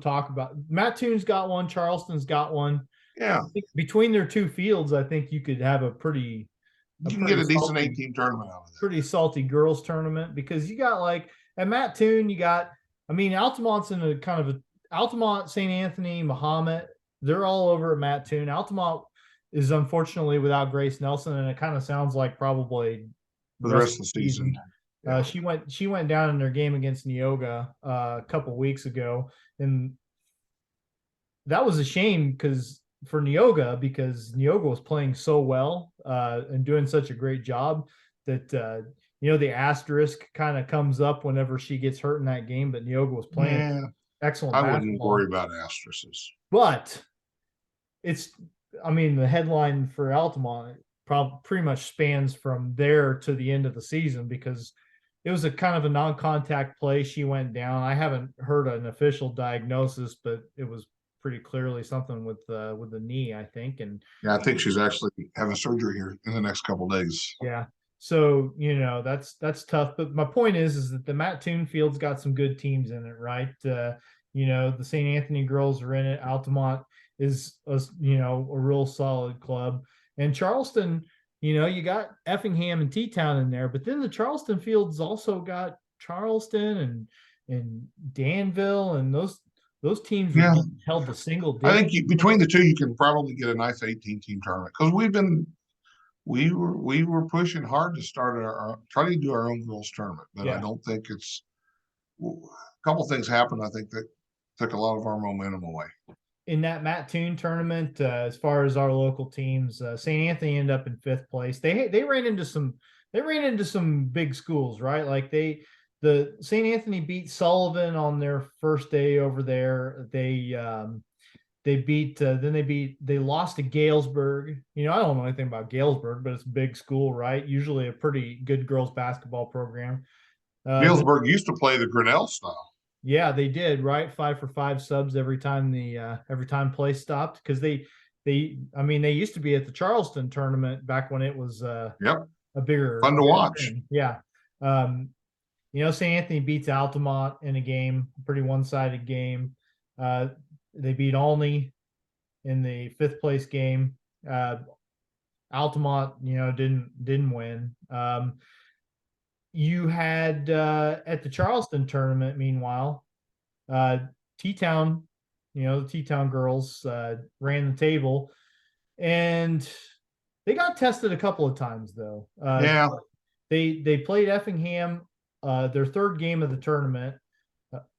talk about Matt Toon's got one, Charleston's got one. Yeah, between their two fields, I think you could have you can get a decent 8-team tournament out of that. Pretty salty girls tournament because you got at Matt Toon, you got, Altamont's in a kind of Altamont, St. Anthony, Mahomet, they're all over at Matt Toon. Altamont is unfortunately without Grace Nelson, and it kind of sounds like probably for the rest of the season. Yeah. She went down in their game against Neoga a couple weeks ago, and that was a shame for Neoga because Neoga was playing so well and doing such a great job that the asterisk kind of comes up whenever she gets hurt in that game. But Neoga was playing excellent. I wouldn't worry about asterisks, but the headline for Altamont pretty much spans from there to the end of the season because it was a kind of a non-contact play. She went down. I haven't heard an official diagnosis, but it was pretty clearly something with the knee, I think. And yeah, I think she's actually having surgery here in the next couple of days. Yeah. So, that's tough. But my point is that the Matt Toon field's got some good teams in it, right? The St. Anthony girls are in it. Altamont is a real solid club. And Charleston, You got Effingham and T-Town in there, but then the Charleston fields also got Charleston and Danville, and those teams were Yeah, getting held to single I digits. think between the two, you can probably get a nice 18-team tournament because we were pushing hard to start try to do our own girls tournament, but I Yeah. don't think a couple things happened. I think that took a lot of our momentum away. In that Mattoon tournament, as far as our local teams, St. Anthony ended up in fifth place. They ran into some big schools, right? Like the St. Anthony beat Sullivan on their first day over there. They lost to Galesburg. I don't know anything about Galesburg, but it's a big school, right? Usually a pretty good girls basketball program. Then Galesburg used to play the Grinnell style. Yeah, they did, right? 5-for-5 subs every time play stopped, because they used to be at the Charleston tournament back when it was Yep, a bigger fun to watch. thing. Yeah. Um, St. Anthony beats Altamont in a game, a pretty one-sided game. Uh, they beat Olney in the fifth place game. Altamont, didn't win. You had at the Charleston tournament, meanwhile, uh, T-Town, the T-Town girls ran the table, and they got tested a couple of times though. Yeah, They played Effingham, their third game of the tournament,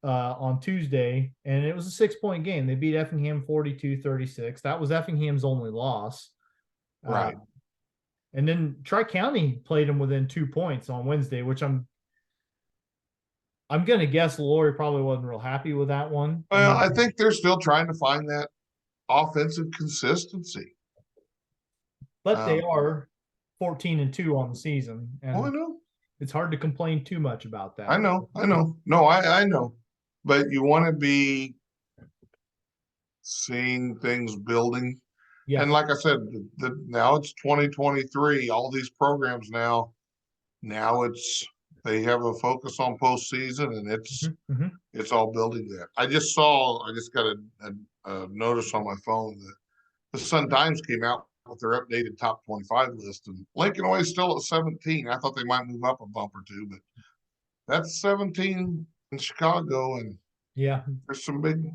on Tuesday, and it was a 6-point game. They beat Effingham 42-36. That was Effingham's only loss. right. And then Tri-County played them within 2 points on Wednesday, which I'm gonna guess Lori probably wasn't real happy with that one. Well, I think they're still trying to find that offensive consistency. But they are 14-2 on the season, Oh, I and know. it's hard to complain too much about I that. know. I know. No, I know. But you want to be seeing things building. Yeah. And like I said, now it's 2023. All these programs now they have a focus on postseason, and Mm-hmm. it's all building that. I just got a notice on my phone that the Sun Times came out with their updated top 25 list, and Lincoln Way's still at 17. I thought they might move up a bump or two, but that's 17 in Chicago, and Yeah. there's some big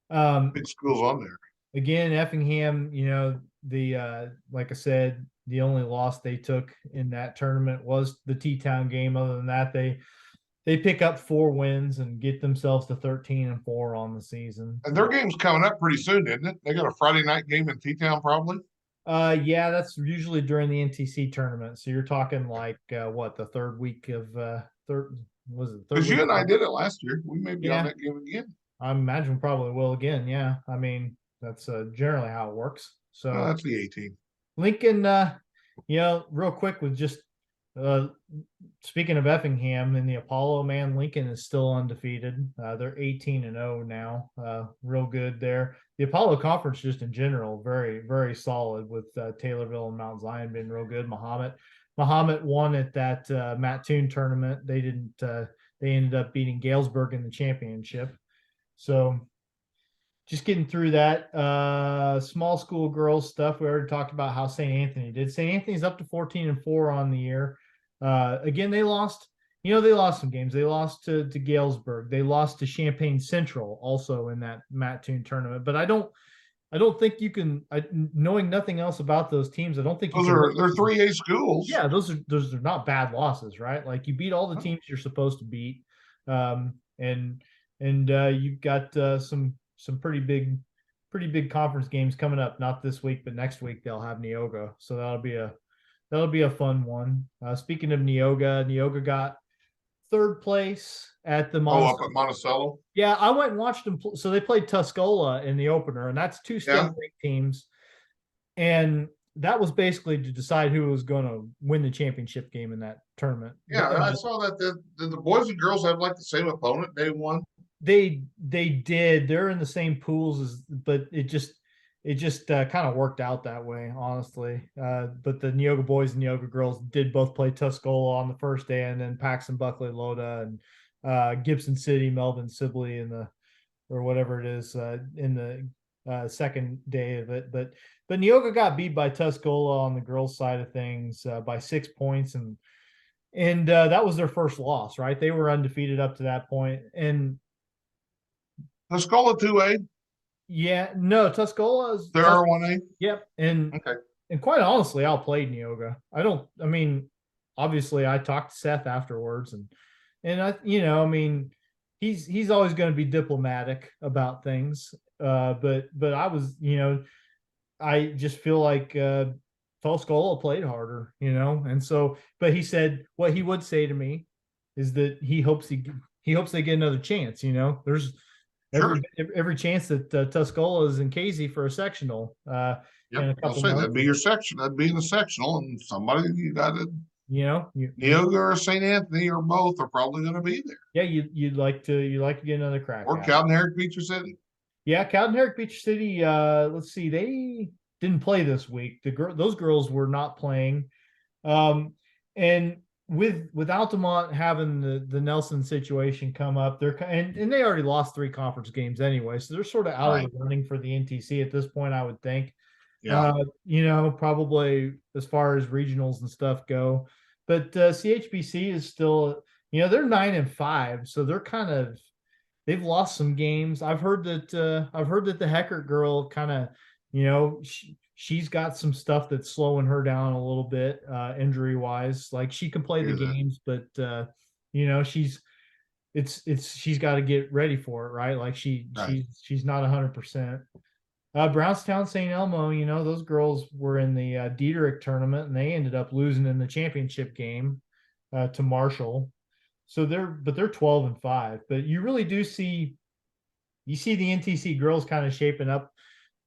Um, schools on there. Again, Effingham, the like I said, the only loss they took in that tournament was the T-Town game. Other than that, they pick up 4 wins and get themselves to 13-4 on the season. And their game's coming up pretty soon, isn't it? They got a Friday night game in T-Town probably. Yeah, that's usually during the NTC tournament. So you're talking like what, the third week of third was it third Because week? you and I did it last year. We may be on Yeah, that game again. I imagine we probably will again. Yeah, I mean that's generally how it works. No, So that's the 18. Lincoln, real quick with just uh, speaking of Effingham in the Apollo, man, Lincoln is still undefeated. They're 18-0 now. Real good there. The Apollo Conference, just in general, very, very solid with Taylorville and Mount Zion being real good. Muhammad won at that Mattoon tournament. They didn't. They ended up beating Galesburg in the championship. So just getting through that small school girls stuff. We already talked about how St. Anthony did. St. Anthony's up to 14-4 on the year. Again, they lost some games. They lost to Galesburg. They lost to Champaign Central also in that Mattoon tournament. But I don't think you can, knowing nothing else about those teams, I don't think you can. They're 3A schools. Yeah, those are not bad losses, right? Like you beat all the teams you're supposed to beat, and you've got some pretty big conference games coming up. Not this week, but next week they'll have Neoga, so that'll be a fun one. Speaking of Neoga got third place at the Oh, up at Monticello. Yeah, I went and watched them. So they played Tuscola in the opener, and that's 2 state Yeah. teams, and that was basically to decide who was going to win the championship game in that tournament. Yeah, I saw that the boys and girls have like the same opponent day one. They did. They're in the same pools as, but it just kind of worked out that way, honestly. But the Neoga boys and Neoga girls did both play Tuscola on the first day, and then Paxton Buckley Loda and Gibson City Melvin Sibley in the, or whatever it is, in the second day of it. But Neoga got beat by Tuscola on the girls' side of things by 6 points, and that was their first loss. Right, they were undefeated up to that point, and Let's call it 2A. yeah, no, Tuscola's There are 1A. yep, and Okay. quite honestly, outplayed Neoga. I don't. I mean, obviously, I talked to Seth afterwards, and I mean, he's always going to be diplomatic about things. But I was, I just feel like Toscola played harder, and so. But he said what he would say to me is that he hopes they get another chance. There's Sure. every chance that Tuscola is in Casey for a sectional in Yep. a I'll couple say months. that'd be your section. That'd be in the sectional, and somebody you got to You Neoga or St. Anthony or both are probably going to be there. yeah, you'd like to get another crack Or at it. Cowden Herrick Beecher City. Yeah, Cowden Herrick Beach City. Let's see, they didn't play this week. Those girls were not playing. Um, and with Altamont having the Nelson situation come up, and they already lost 3 conference games anyway, so they're sort of out of Right. the running for the NTC at this point, I would think. Yeah. Probably as far as regionals and stuff go, but CHBC is still, they're 9-5, so they've lost some games. I've heard that the Heckert girl kind of, she's got some stuff that's slowing her down a little bit, injury wise. Like she can play the Hear that. games, but she's got to get ready for it, right? Like Right. she's not 100%. Brownstown St. Elmo, those girls were in the Diederich tournament and they ended up losing in the championship game to Marshall. So they're 12-5, but you really do see the NTC girls kind of shaping up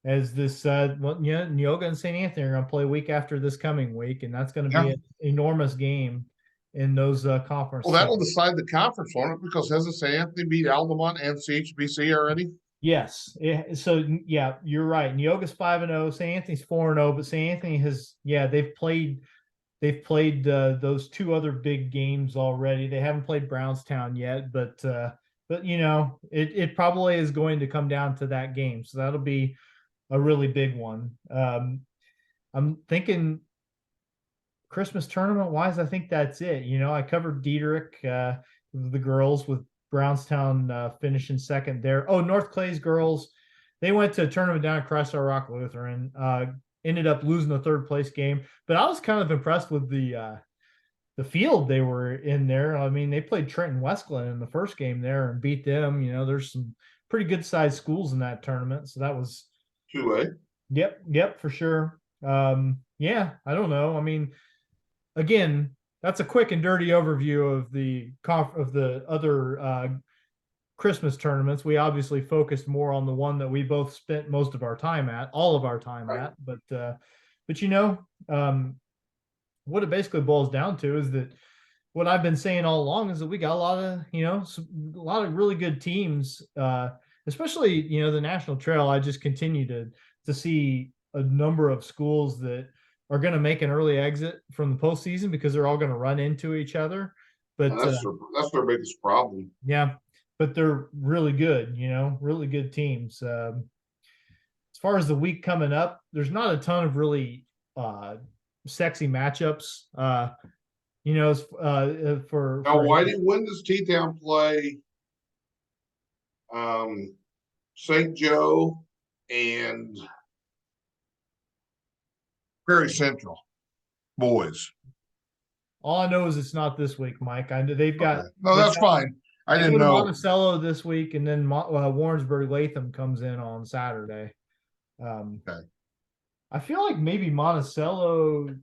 as this Neoga and St. Anthony are going to play week after this coming week, and that's going to Yeah. be an enormous game in those conference. Well, that'll decide the conference, won't it? Because hasn't St. Anthony beat Altamont and CHBC already? Yes. So yeah, you're right. Neoga's 5-0, St. Anthony's 4-0, but St. Anthony they've played those 2 other big games already. They haven't played Brownstown yet, but it probably is going to come down to that game. So that'll be a really big one. I'm thinking Christmas tournament wise, I think that's it. I covered Diederich, the girls with Brownstown finishing second there. Oh, North Clay's girls, they went to a tournament down at Crystal Rock Lutheran, ended up losing the third place game. But I was kind of impressed with the field they were in there. I mean, they played Trenton Westglen in the first game there and beat them. There's some pretty good sized schools in that tournament. So that was 2A. Yep, for sure. Yeah, I don't know. I mean, again, that's a quick and dirty overview of the other Christmas tournaments. We obviously focused more on the one that we both spent most of our time at, all of our time Right. at. But what it basically boils down to is that what I've been saying all along is that we got a lot of really good teams, especially the National Trail. I just continue to see a number of schools that are going to make an early exit from the postseason because they're all going to run into each other. But And that's their biggest problem. yeah, but they're really good, really good teams. As far as the week coming up, there's not a ton of really sexy matchups. For Now, when does T-Town play St. Joe and Prairie Central boys? all I know is it's not this week, Mike. I know they've got Okay. No, that's fine. I they didn't go to know. Monticello this week, and then Warrensburg Latham comes in on Saturday. Okay. I feel like maybe Monticello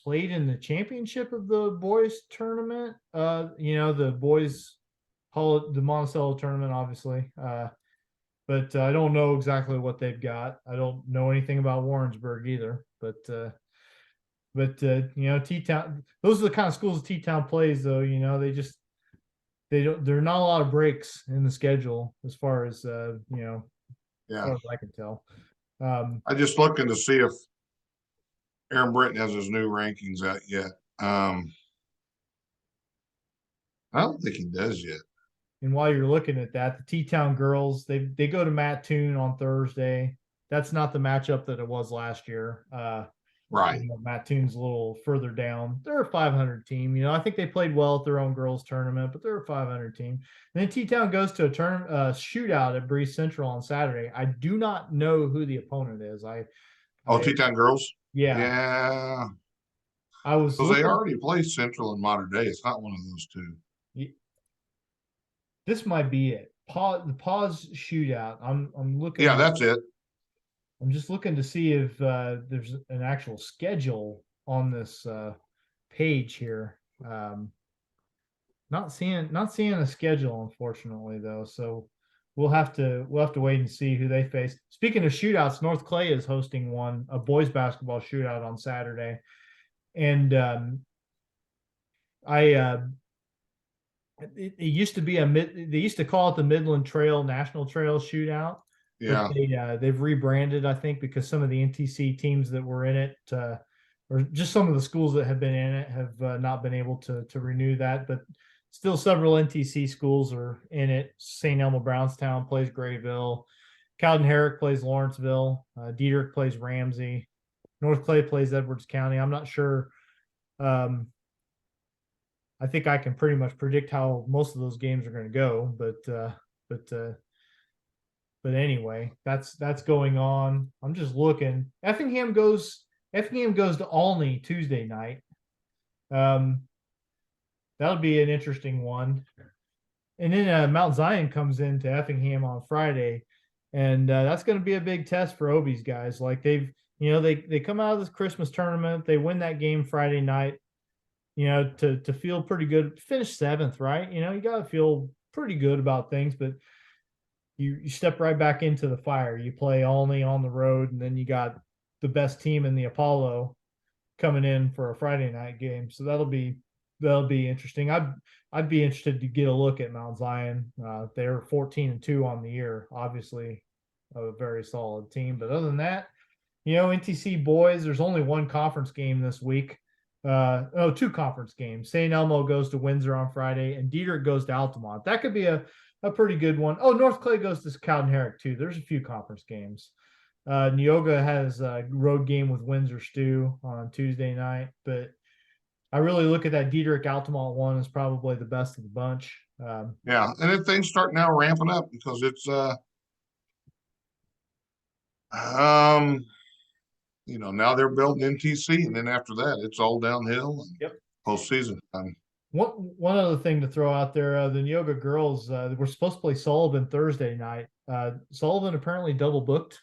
played in the championship of the boys tournament. The boys the Monticello tournament, obviously. But I don't know exactly what they've got. I don't know anything about Warrensburg either. But T-Town, those are the kind of schools T-Town plays, though. There are not a lot of breaks in the schedule as far as as Yeah. far as I can tell. I just looking to see if Aaron Britton has his new rankings out yet. I don't think he does yet. And while you're looking at that, the T-Town girls, they go to Mattoon on Thursday. that's not the matchup that it was last year. Right. Mattoon's a little further down. They're a 500 team. I think they played well at their own girls tournament, but they're a 500 team. And then T-Town goes to a shootout at Breeze Central on Saturday. I do not know who the opponent is. Oh, I Teton girls? yeah, Yeah. I was Because they looking. already play Central in modern day. It's not one of those two. This might be it. The pause shootout. I'm Yeah, looking. that's it. I'm just looking to see if there's an actual schedule on this page here. Not seeing a schedule, unfortunately, though. So we'll have to wait and see who they face. Speaking of shootouts, North Clay is hosting a boys basketball shootout on Saturday, and I it used to be they used to call it the Midland Trail National Trail Shootout, but Yeah. they've rebranded, I think, because some of the NTC teams that were in it, or just some of the schools that have been in it, have not been able to renew that. But still, several NTC schools are in it. St. Elmo Brownstown plays Grayville, Cowden Herrick plays Lawrenceville, Diedrich plays Ramsey, North Clay plays Edwards County. I'm not sure. Um, I think I can pretty much predict how most of those games are going to go, but but anyway, that's going on. I'm just looking. Effingham goes to Olney Tuesday night. Um, that'll be an interesting one. And then Mount Zion comes into Effingham on Friday, and that's going to be a big test for Obie's guys. Like they come out of this Christmas tournament, they win that game Friday night. To feel pretty good, finish seventh, right? You got to feel pretty good about things, but you step right back into the fire. You play Olney on the road, and then you got the best team in the Apollo coming in for a Friday night game. So that'll be interesting. I'd be interested to get a look at Mount Zion. They're 14-2 on the year, obviously a very solid team. But other than that, NTC boys, there's only one conference game this week. Two conference games. St. Elmo goes to Windsor on Friday, and Diedrich goes to Altamont. That could be a pretty good one. Oh, North Clay goes to Cowden Herrick too. There's a few conference games. Neoga has a road game with Windsor Stew on Tuesday night, but I really look at that Diedrich Altamont one as probably the best of the bunch. Yeah. And then things start now ramping up because it's um now they're building NTC, and then after that it's all downhill and Yep. postseason time. One other thing to throw out there, the Neoga girls were supposed to play Sullivan Thursday night. Sullivan apparently double booked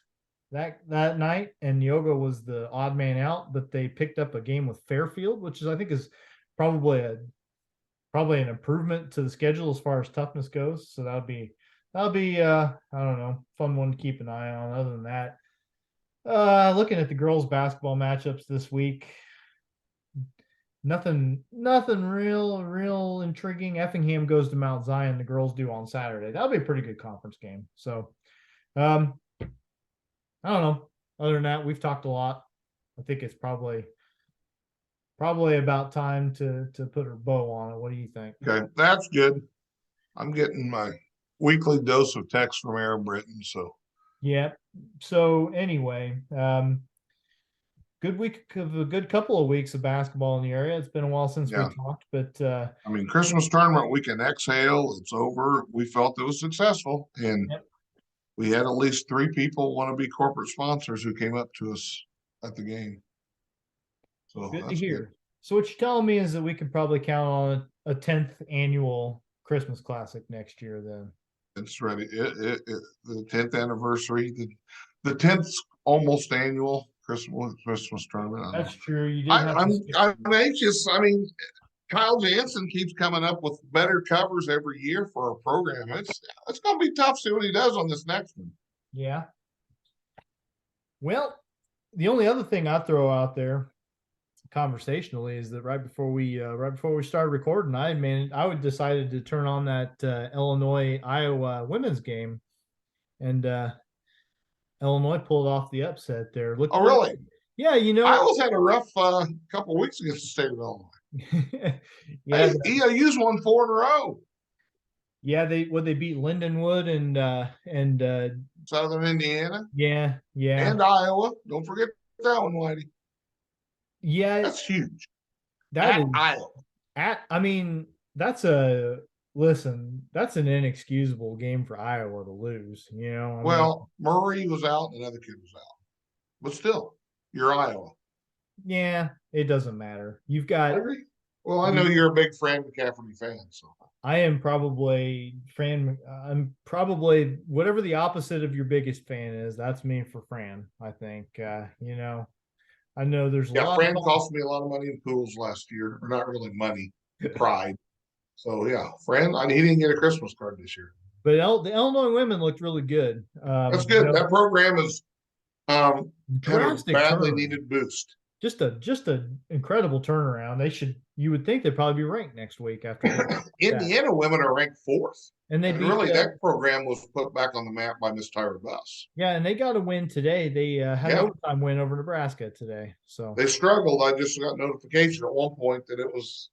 that night, and Neoga was the odd man out, but they picked up a game with Fairfield, which I think is probably an improvement to the schedule as far as toughness goes. So that'll be I don't know, fun one to keep an eye on. Other than that, looking at the girls basketball matchups this week, nothing real intriguing. Effingham goes to Mount Zion. The girls do on Saturday. That'll be a pretty good conference game. So, I don't know. Other than that, we've talked a lot. I think it's probably about time to put a bow on it. What do you think? Okay, that's good. I'm getting my weekly dose of text from Air Britain, so Yeah. So anyway, good week of a good couple of weeks of basketball in the area. It's been a while since we yeah. talked, but I mean, Christmas tournament, we can exhale. It's over. We felt it was successful, and yep, we had at least 3 people want to be corporate sponsors who came up to us at the game. So good to that's good. hear. So what you're telling me is that we could probably count on a 10th annual Christmas Classic next year then. It's ready. The 10th anniversary, the 10th almost annual Christmas tournament. I don't That's know. true. You did have to skip. I'm anxious. I mean, Kyle Jansen keeps coming up with better covers every year for our program. It's going to be tough to see what he does on this next one. Yeah. Well, the only other thing I throw out there conversationally is that right before we started recording, I would decided to turn on that Illinois Iowa women's game, and Illinois pulled off the upset there. Looked Oh, pretty, really? yeah, Iowa's had a rough couple of weeks against the state of Illinois. yeah, Hey, EIU's won 4 in a row. yeah. They beat Lindenwood and Southern Indiana, Yeah, yeah, and Iowa. Don't forget that one, Whitey. yeah. That's huge. That At is Iowa. I mean, that's a listen. That's an inexcusable game for Iowa to lose. I mean, Well, Murray was out and another kid was out. But still, you're Iowa. yeah, it doesn't matter. You've I got agree. Well, I know you. you're a big Fran McCafferty fan, so I am probably Fran. I'm probably whatever the opposite of your biggest fan is. That's me for Fran. I think. I know there's a yeah, lot of Fran talk, cost me a lot of money in pools last year, or not really money, pride. So yeah, Fran, he didn't get a Christmas card this year. but the Illinois women looked really good. That's good. That program is had a Drastic badly turnaround. needed boost. Just a incredible turnaround. You would think they'd probably be ranked next week after that. Indiana women are ranked fourth. And they And beat really, that program was put back on the map by Miss Tyra Buss. yeah, and they got a win today. They had an Yeah, overtime win over Nebraska today. So they struggled. I just got notification at one point that it was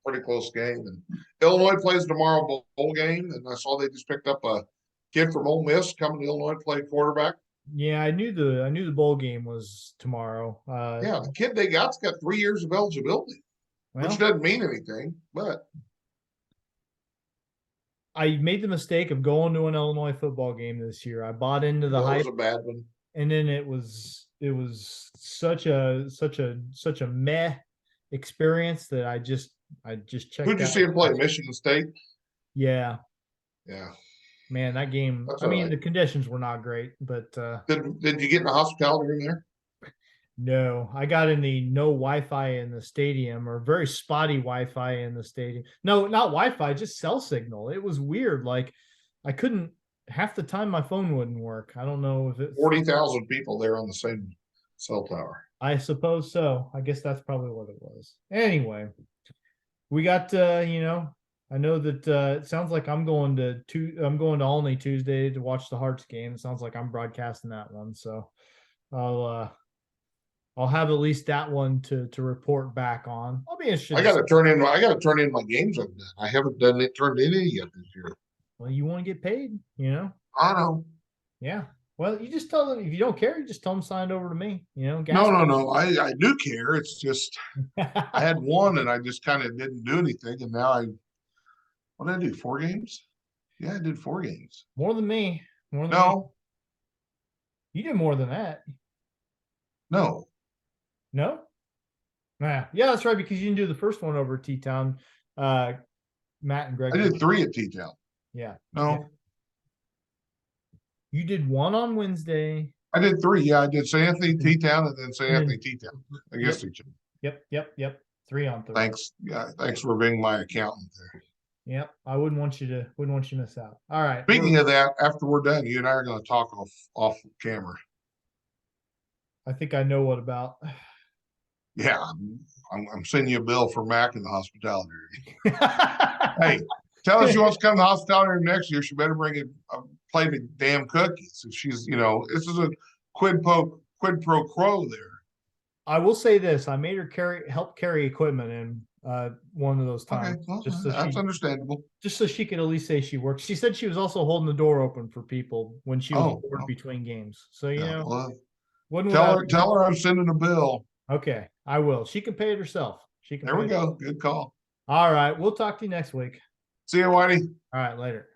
a pretty close game. And Illinois plays tomorrow bowl game, and I saw they just picked up a kid from Ole Miss coming to Illinois to play quarterback. yeah, I knew the bowl game was tomorrow. Yeah, the kid they got's got 3 years of eligibility, which Well, doesn't mean anything, but I made the mistake of going to an Illinois football game this year. I bought into the that hype, was a bad one. and then it was such a meh experience that I just checked Who'd you out. see him play? Michigan State? Yeah, Yeah, man, that game. that's I all mean, right. the conditions were not great, but Did you get in the hospitality room there? no, I got in the no Wi-Fi in the stadium or very spotty Wi-Fi in the stadium. No, not Wi-Fi, just cell signal. It was weird. Like I couldn't half the time my phone wouldn't work. I don't know if it's 40,000 people there on the same cell tower. I suppose so. I guess that's probably what it was. Anyway, we got I know that it sounds like I'm going to Olney Tuesday to watch the Hearts game. It sounds like I'm broadcasting that one. So I'll uh I'll have at least that one to report back on. I'll be interested. I got to turn in my games I've done. I haven't done it turned in any yet this year. Well, you want to get paid. I know. Yeah. Well, you just tell them if you don't care, you just tell them sign it over to me. No, Gas. no, no. I do care. It's just I had one and I just kind of didn't do anything, and now what did I do? 4 games? Yeah, I did 4 games. More than me. More than me. No, You did more than that. no. No? Nah. Yeah, that's right, because you didn't do the first one over at T-Town. Matt and Greg. I did 3 at T-Town. Yeah. No, Yeah. You did one on Wednesday. I did 3. Yeah, I did St. Anthony T-Town and then St. Anthony T-Town against each other. Yep. 3 on 3. Thanks. Yeah, thanks for being my accountant there. Yep. I wouldn't want you to miss out. All right. Speaking of that, after we're done, you and I are going to talk off camera. I think I know what about. Yeah, I'm sending you a bill for Mac in the hospitality room. Hey, tell her she wants to come to the hospitality room next year. She better bring a plate of damn cookies. If she's, this is a quid pro quo there. I will say this: I made her help carry equipment in one of those times, Okay, well, just so that's understandable. just so she could at least say she worked. She said she was also holding the door open for people when she was bored between games. So Well, wouldn't tell her I'm sending a bill. Okay, I will. She can pay it herself. There we go. Good call. All right, we'll talk to you next week. See you, Whitey. All right, later.